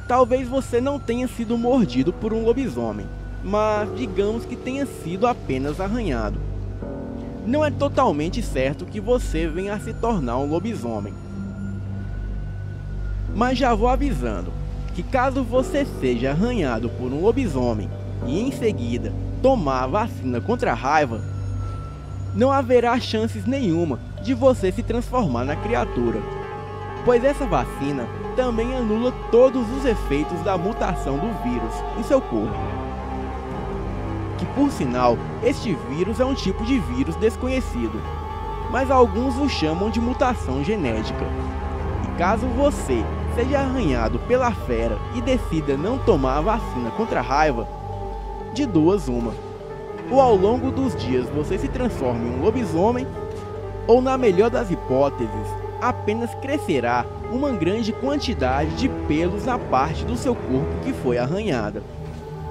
Talvez você não tenha sido mordido por um lobisomem, mas digamos que tenha sido apenas arranhado. Não é totalmente certo que você venha a se tornar um lobisomem. Mas já vou avisando que caso você seja arranhado por um lobisomem e em seguida tomar a vacina contra a raiva, não haverá chances nenhuma de você se transformar na criatura, pois essa vacina também anula todos os efeitos da mutação do vírus em seu corpo. Que por sinal, este vírus é um tipo de vírus desconhecido, mas alguns o chamam de mutação genética. E caso você seja arranhado pela fera e decida não tomar a vacina contra a raiva, de duas uma: ou ao longo dos dias você se transforma em um lobisomem, ou na melhor das hipóteses, apenas crescerá uma grande quantidade de pelos na parte do seu corpo que foi arranhada.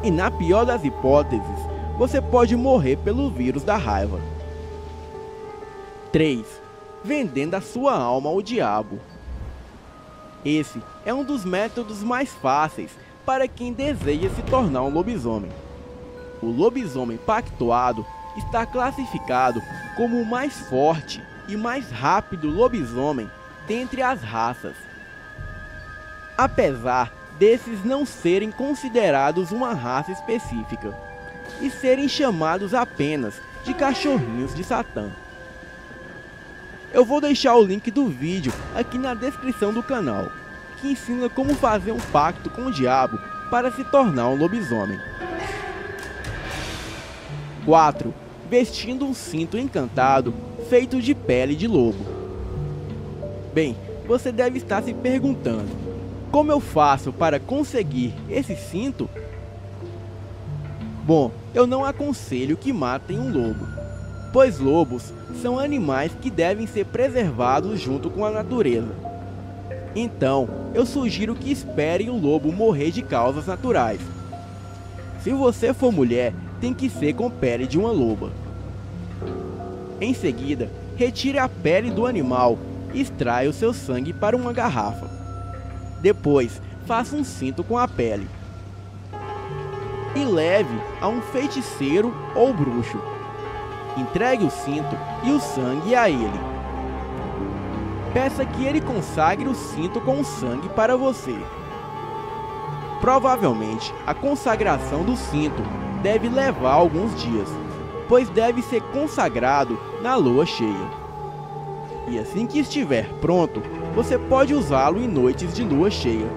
E na pior das hipóteses, você pode morrer pelo vírus da raiva. 3. Vendendo a sua alma ao diabo. Esse é um dos métodos mais fáceis para quem deseja se tornar um lobisomem. O lobisomem pactuado está classificado como o mais forte e mais rápido lobisomem dentre as raças. Apesar desses não serem considerados uma raça específica e serem chamados apenas de cachorrinhos de Satã. Eu vou deixar o link do vídeo aqui na descrição do canal, que ensina como fazer um pacto com o diabo para se tornar um lobisomem. 4. Vestindo um cinto encantado feito de pele de lobo. Bem, você deve estar se perguntando: como eu faço para conseguir esse cinto? Bom, eu não aconselho que matem um lobo, pois lobos são animais que devem ser preservados junto com a natureza. Então, eu sugiro que esperem o lobo morrer de causas naturais. Se você for mulher, tem que ser com pele de uma loba. Em seguida, retire a pele do animal e extraia o seu sangue para uma garrafa. Depois, faça um cinto com a pele e leve a um feiticeiro ou bruxo. Entregue o cinto e o sangue a ele. Peça que ele consagre o cinto com o sangue para você. Provavelmente, a consagração do cinto deve levar alguns dias, pois deve ser consagrado na lua cheia. E assim que estiver pronto, você pode usá-lo em noites de lua cheia,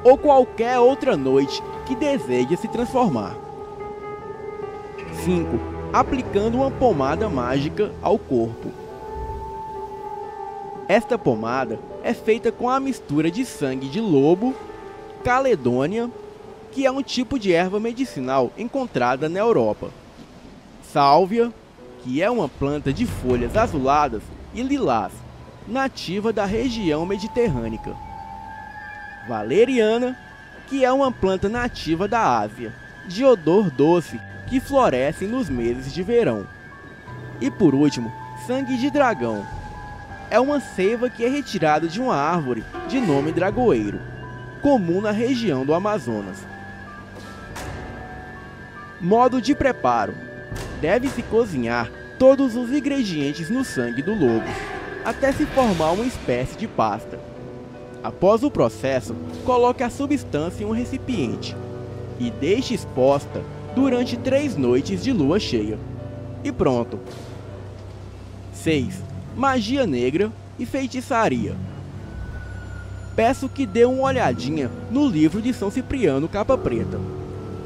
ou qualquer outra noite que deseje se transformar. 5. Aplicando uma pomada mágica ao corpo. Esta pomada é feita com a mistura de sangue de lobo, caledônia, que é um tipo de erva medicinal encontrada na Europa, sálvia, que é uma planta de folhas azuladas e lilás, nativa da região mediterrânea, valeriana, que é uma planta nativa da Ásia, de odor doce, que floresce nos meses de verão. E por último, sangue de dragão. É uma seiva que é retirada de uma árvore de nome dragoeiro, comum na região do Amazonas. Modo de preparo: deve-se cozinhar todos os ingredientes no sangue do lobo, até se formar uma espécie de pasta. Após o processo, coloque a substância em um recipiente e deixe exposta durante 3 noites de lua cheia. E pronto. 6. Magia negra e feitiçaria. Peço que dê uma olhadinha no livro de São Cipriano Capa Preta.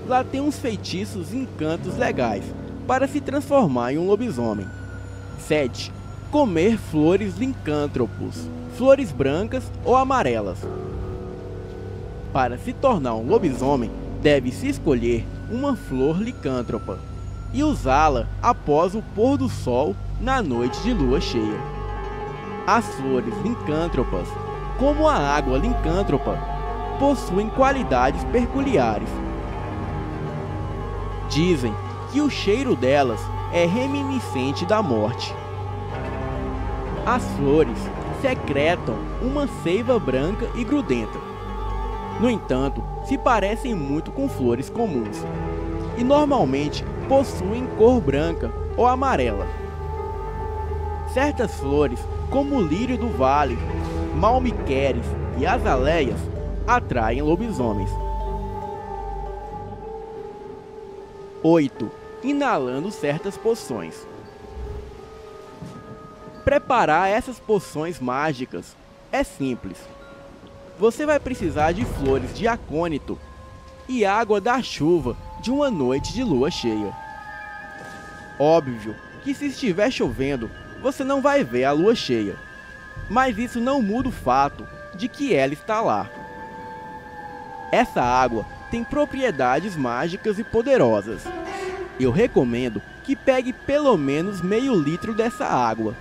Lá tem uns feitiços e encantos legais para se transformar em um lobisomem. 7. Comer flores licântropos, flores brancas ou amarelas. Para se tornar um lobisomem, deve-se escolher uma flor licântropa e usá-la após o pôr do sol na noite de lua cheia. As flores licântropas, como a água licântropa, possuem qualidades peculiares. Dizem que o cheiro delas é reminiscente da morte. As flores secretam uma seiva branca e grudenta. No entanto, se parecem muito com flores comuns e normalmente possuem cor branca ou amarela. Certas flores, como o lírio do vale, malmiqueres e azaleias, atraem lobisomens. 8. Inalando certas poções. Preparar essas poções mágicas é simples. Você vai precisar de flores de acônito e água da chuva de uma noite de lua cheia. Óbvio que se estiver chovendo, você não vai ver a lua cheia, mas isso não muda o fato de que ela está lá. Essa água tem propriedades mágicas e poderosas. Eu recomendo que pegue pelo menos meio litro dessa água,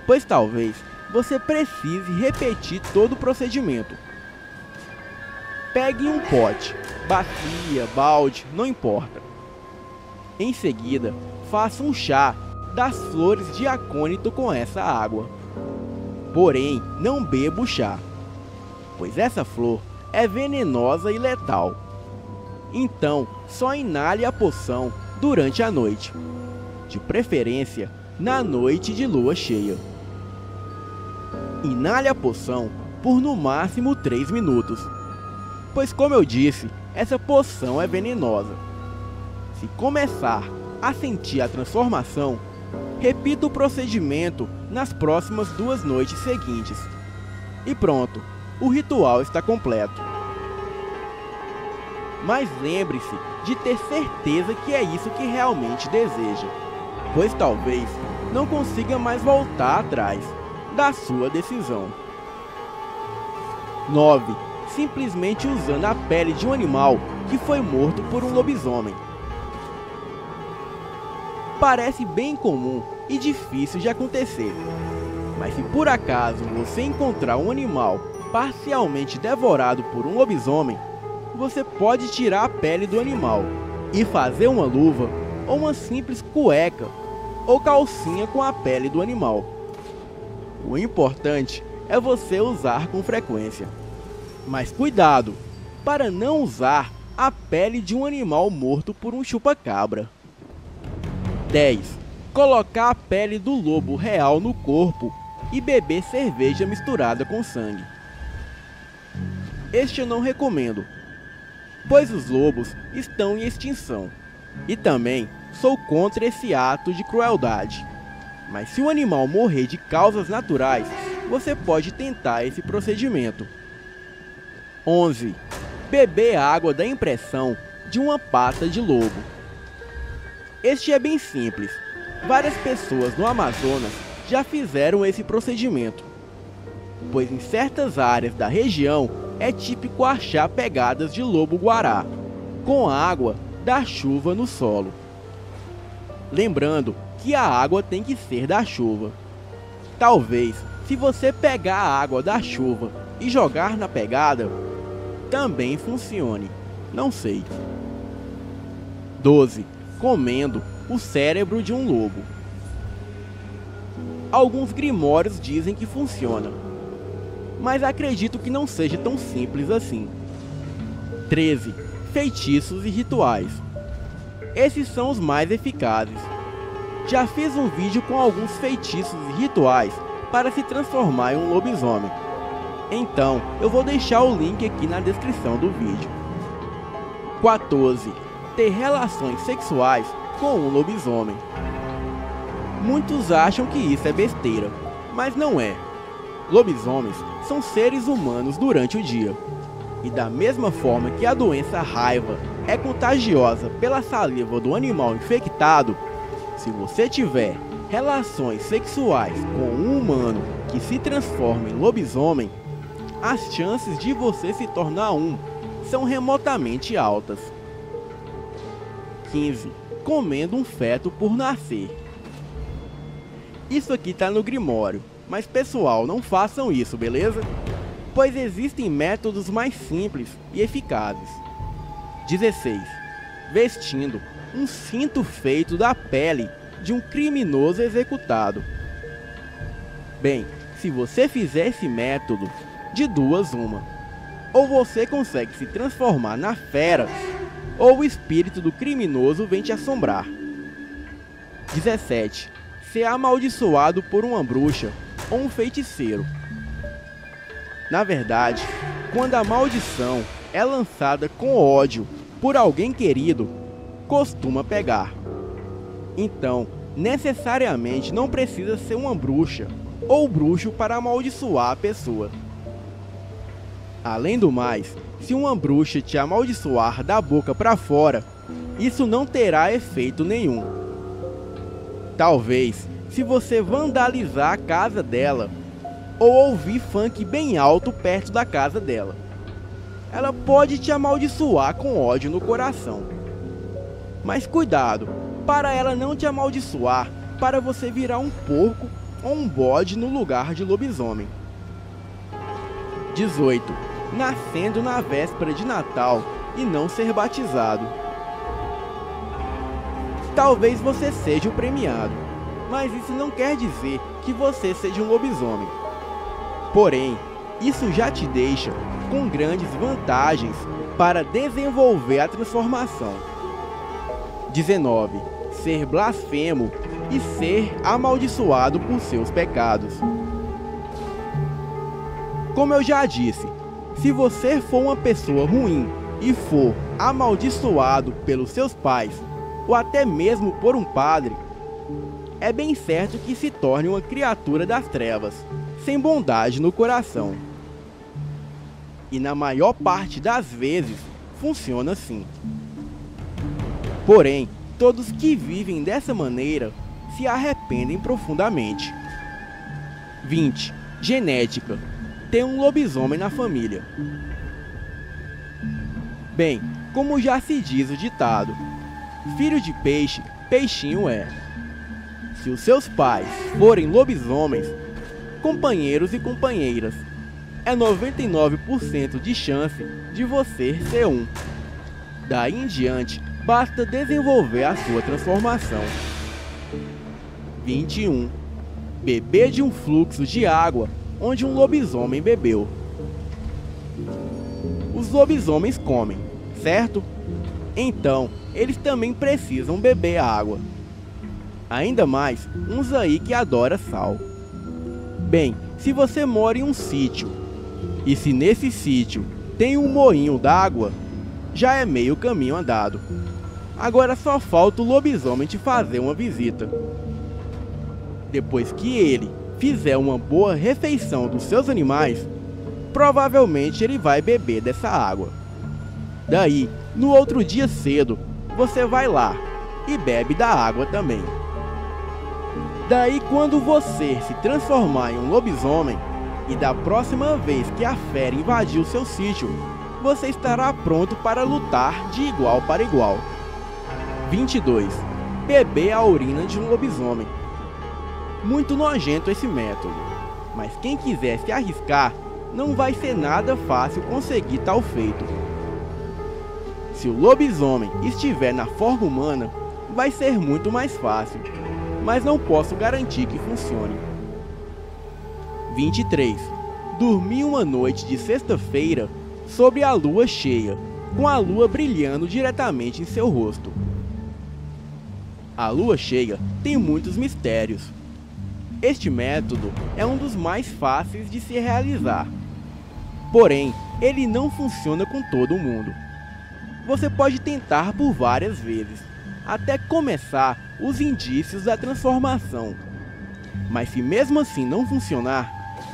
pois talvez você precise repetir todo o procedimento. Pegue um pote, bacia, balde, não importa. Em seguida, faça um chá das flores de acônito com essa água. Porém, não beba o chá, pois essa flor é venenosa e letal. Então, só inale a poção durante a noite, de preferência na noite de lua cheia. Inale a poção por no máximo 3 minutos, pois como eu disse, essa poção é venenosa. Se começar a sentir a transformação, repita o procedimento nas próximas 2 noites seguintes. E pronto, o ritual está completo. Mas lembre-se de ter certeza que é isso que realmente deseja, pois talvez não consiga mais voltar atrás da sua decisão. 9. Simplesmente usando a pele de um animal que foi morto por um lobisomem. Parece bem comum e difícil de acontecer, mas se por acaso você encontrar um animal parcialmente devorado por um lobisomem, você pode tirar a pele do animal e fazer uma luva ou uma simples cueca ou calcinha com a pele do animal. O importante é você usar com frequência. Mas cuidado, para não usar a pele de um animal morto por um chupa-cabra. 10. Colocar a pele do lobo real no corpo e beber cerveja misturada com sangue. Este eu não recomendo, pois os lobos estão em extinção. E também sou contra esse ato de crueldade. Mas se o animal morrer de causas naturais, você pode tentar esse procedimento. 11. Beber água da impressão de uma pata de lobo. Este é bem simples. Várias pessoas no Amazonas já fizeram esse procedimento, pois em certas áreas da região é típico achar pegadas de lobo-guará com água da chuva no solo. Lembrando que a água tem que ser da chuva. Talvez, se você pegar a água da chuva e jogar na pegada, também funcione, não sei. 12. Comendo o cérebro de um lobo. Alguns grimórios dizem que funciona, mas acredito que não seja tão simples assim. 13. Feitiços e rituais. Esses são os mais eficazes. Já fiz um vídeo com alguns feitiços e rituais para se transformar em um lobisomem. Então, eu vou deixar o link aqui na descrição do vídeo. 14. Ter relações sexuais com um lobisomem. Muitos acham que isso é besteira, mas não é. Lobisomens são seres humanos durante o dia. E da mesma forma que a doença raiva é contagiosa pela saliva do animal infectado, se você tiver relações sexuais com um humano que se transforma em lobisomem, as chances de você se tornar um são remotamente altas. 15. Comendo um feto por nascer. Isso aqui tá no Grimório, mas pessoal, não façam isso, beleza? Pois existem métodos mais simples e eficazes. 16. Vestindo um cinto feito da pele de um criminoso executado. Bem, se você fizer esse método, de duas uma. ou você consegue se transformar na fera, ou o espírito do criminoso vem te assombrar. 17. Ser amaldiçoado por uma bruxa ou um feiticeiro. Na verdade, quando a maldição é lançada com ódio por alguém querido, costuma pegar. Então, necessariamente não precisa ser uma bruxa ou bruxo para amaldiçoar a pessoa. Além do mais, se uma bruxa te amaldiçoar da boca para fora, isso não terá efeito nenhum. Talvez, se você vandalizar a casa dela, ou ouvir funk bem alto perto da casa dela, ela pode te amaldiçoar com ódio no coração. Mas cuidado, para ela não te amaldiçoar, para você virar um porco ou um bode no lugar de lobisomem. 18. Nascendo na véspera de Natal e não ser batizado. Talvez você seja o premiado, mas isso não quer dizer que você seja um lobisomem. Porém, isso já te deixa com grandes vantagens para desenvolver a transformação. 19. Ser blasfemo e ser amaldiçoado por seus pecados. Como eu já disse, se você for uma pessoa ruim e for amaldiçoado pelos seus pais, ou até mesmo por um padre, é bem certo que se torne uma criatura das trevas, sem bondade no coração. E na maior parte das vezes, funciona assim. Porém, todos que vivem dessa maneira se arrependem profundamente. 20. Genética. Ter um lobisomem na família. Bem, como já se diz o ditado, filho de peixe, peixinho é. Se os seus pais forem lobisomens, companheiros e companheiras, é 99% de chance de você ser um. Daí em diante, basta desenvolver a sua transformação. 21. Beber de um fluxo de água onde um lobisomem bebeu. Os lobisomens comem, certo? Então, eles também precisam beber água. Ainda mais uns aí que adoram sal. Bem, se você mora em um sítio, e se nesse sítio tem um moinho d'água, já é meio caminho andado. Agora só falta o lobisomem te fazer uma visita. Depois que ele fizer uma boa refeição dos seus animais, provavelmente ele vai beber dessa água. Daí, no outro dia cedo, você vai lá e bebe da água também. Daí, quando você se transformar em um lobisomem, e da próxima vez que a fera invadir o seu sítio, você estará pronto para lutar de igual para igual. 22. Beber a urina de um lobisomem. Muito nojento esse método, mas quem quiser se arriscar, não vai ser nada fácil conseguir tal feito. Se o lobisomem estiver na forma humana, vai ser muito mais fácil, mas não posso garantir que funcione. 23. Dormir uma noite de sexta-feira sobre a lua cheia, com a lua brilhando diretamente em seu rosto. A lua cheia tem muitos mistérios. Este método é um dos mais fáceis de se realizar. Porém, ele não funciona com todo mundo. Você pode tentar por várias vezes, até começar os indícios da transformação. Mas se mesmo assim não funcionar,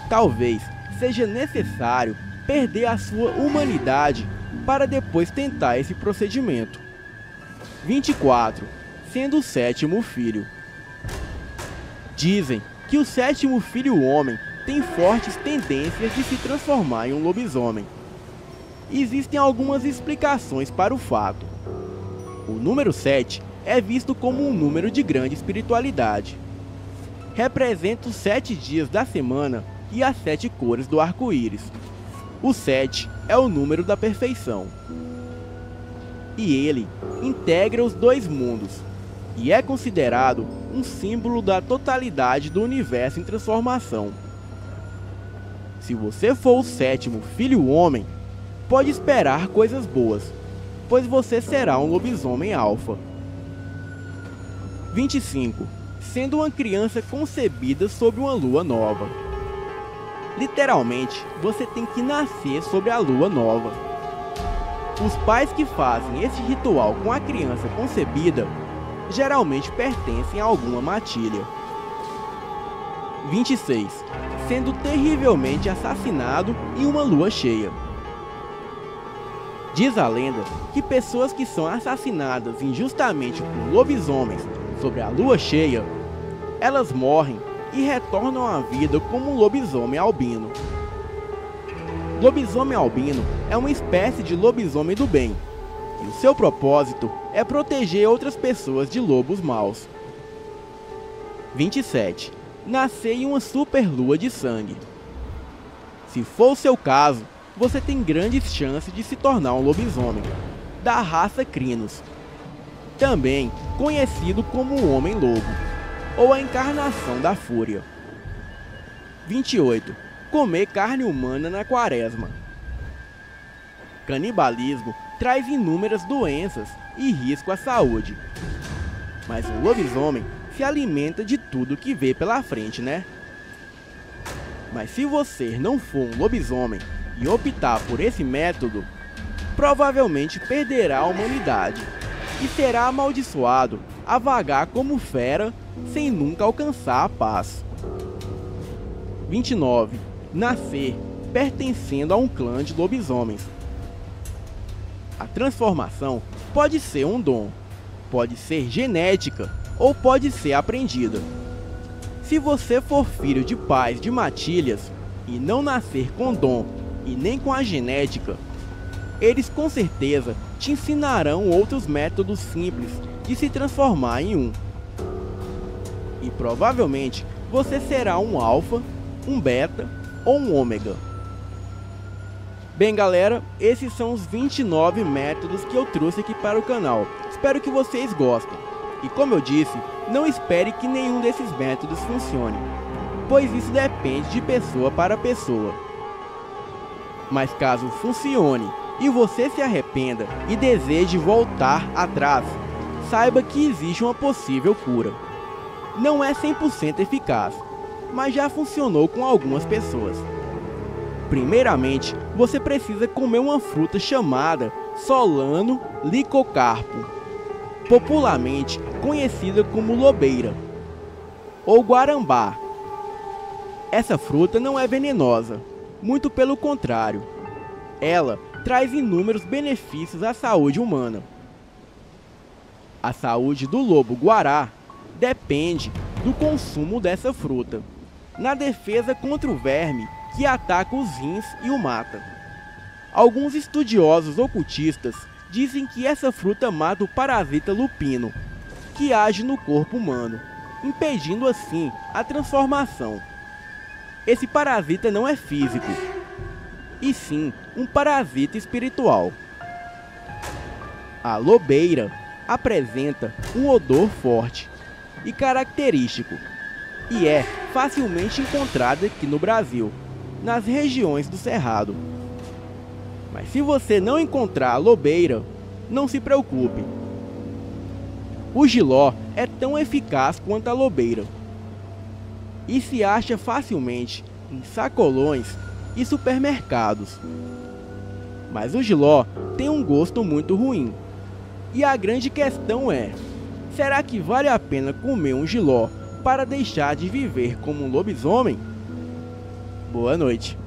talvez seja necessário perder a sua humanidade para depois tentar esse procedimento. 24. Sendo o sétimo filho. Dizem que o sétimo filho homem tem fortes tendências de se transformar em um lobisomem. Existem algumas explicações para o fato. O número 7 é visto como um número de grande espiritualidade. Representa os 7 dias da semana e as 7 cores do arco-íris. O 7 é o número da perfeição. E ele integra os dois mundos, e é considerado um símbolo da totalidade do universo em transformação. Se você for o sétimo filho homem, pode esperar coisas boas, pois você será um lobisomem alfa. 25. Sendo uma criança concebida sob uma lua nova. Literalmente, você tem que nascer sobre a lua nova. Os pais que fazem esse ritual com a criança concebida geralmente pertencem a alguma matilha. 26. Sendo terrivelmente assassinado em uma lua cheia. Diz a lenda que pessoas que são assassinadas injustamente por lobisomens sobre a lua cheia, elas morrem e retornam à vida como um lobisomem albino. Lobisomem albino é uma espécie de lobisomem do bem, e o seu propósito é proteger outras pessoas de lobos maus. 27. Nascer em uma superlua de sangue. Se for o seu caso, você tem grandes chances de se tornar um lobisomem, da raça Crinos, também conhecido como o Homem-Lobo, ou a encarnação da Fúria. 28. Comer carne humana na quaresma. Canibalismo traz inúmeras doenças e risco à saúde. Mas o lobisomem se alimenta de tudo que vê pela frente, né? Mas se você não for um lobisomem e optar por esse método, provavelmente perderá a humanidade e será amaldiçoado a vagar como fera sem nunca alcançar a paz. 29. Nascer pertencendo a um clã de lobisomens. A transformação pode ser um dom, pode ser genética ou pode ser aprendida. Se você for filho de pais de matilhas e não nascer com dom e nem com a genética, eles com certeza te ensinarão outros métodos simples de se transformar em um. E provavelmente você será um alfa, um beta ou um ômega. Bem galera, esses são os 29 métodos que eu trouxe aqui para o canal. Espero que vocês gostem. E como eu disse, não espere que nenhum desses métodos funcione, pois isso depende de pessoa para pessoa. Mas caso funcione e você se arrependa e deseje voltar atrás, saiba que existe uma possível cura. Não é 100% eficaz, mas já funcionou com algumas pessoas. Primeiramente, você precisa comer uma fruta chamada Solano licocarpo, popularmente conhecida como lobeira ou guarambá. Essa fruta não é venenosa, muito pelo contrário. Ela traz inúmeros benefícios à saúde humana. A saúde do lobo-guará depende do consumo dessa fruta, na defesa contra o verme que ataca os rins e o mata. Alguns estudiosos ocultistas dizem que essa fruta mata o parasita lupino, que age no corpo humano, impedindo assim a transformação. Esse parasita não é físico, e sim um parasita espiritual. A lobeira apresenta um odor forte e característico, e é facilmente encontrada aqui no Brasil, nas regiões do Cerrado. Mas se você não encontrar a lobeira, não se preocupe. O jiló é tão eficaz quanto a lobeira, e se acha facilmente em sacolões e supermercados. Mas o jiló tem um gosto muito ruim, e a grande questão é: será que vale a pena comer um jiló para deixar de viver como um lobisomem? Boa noite.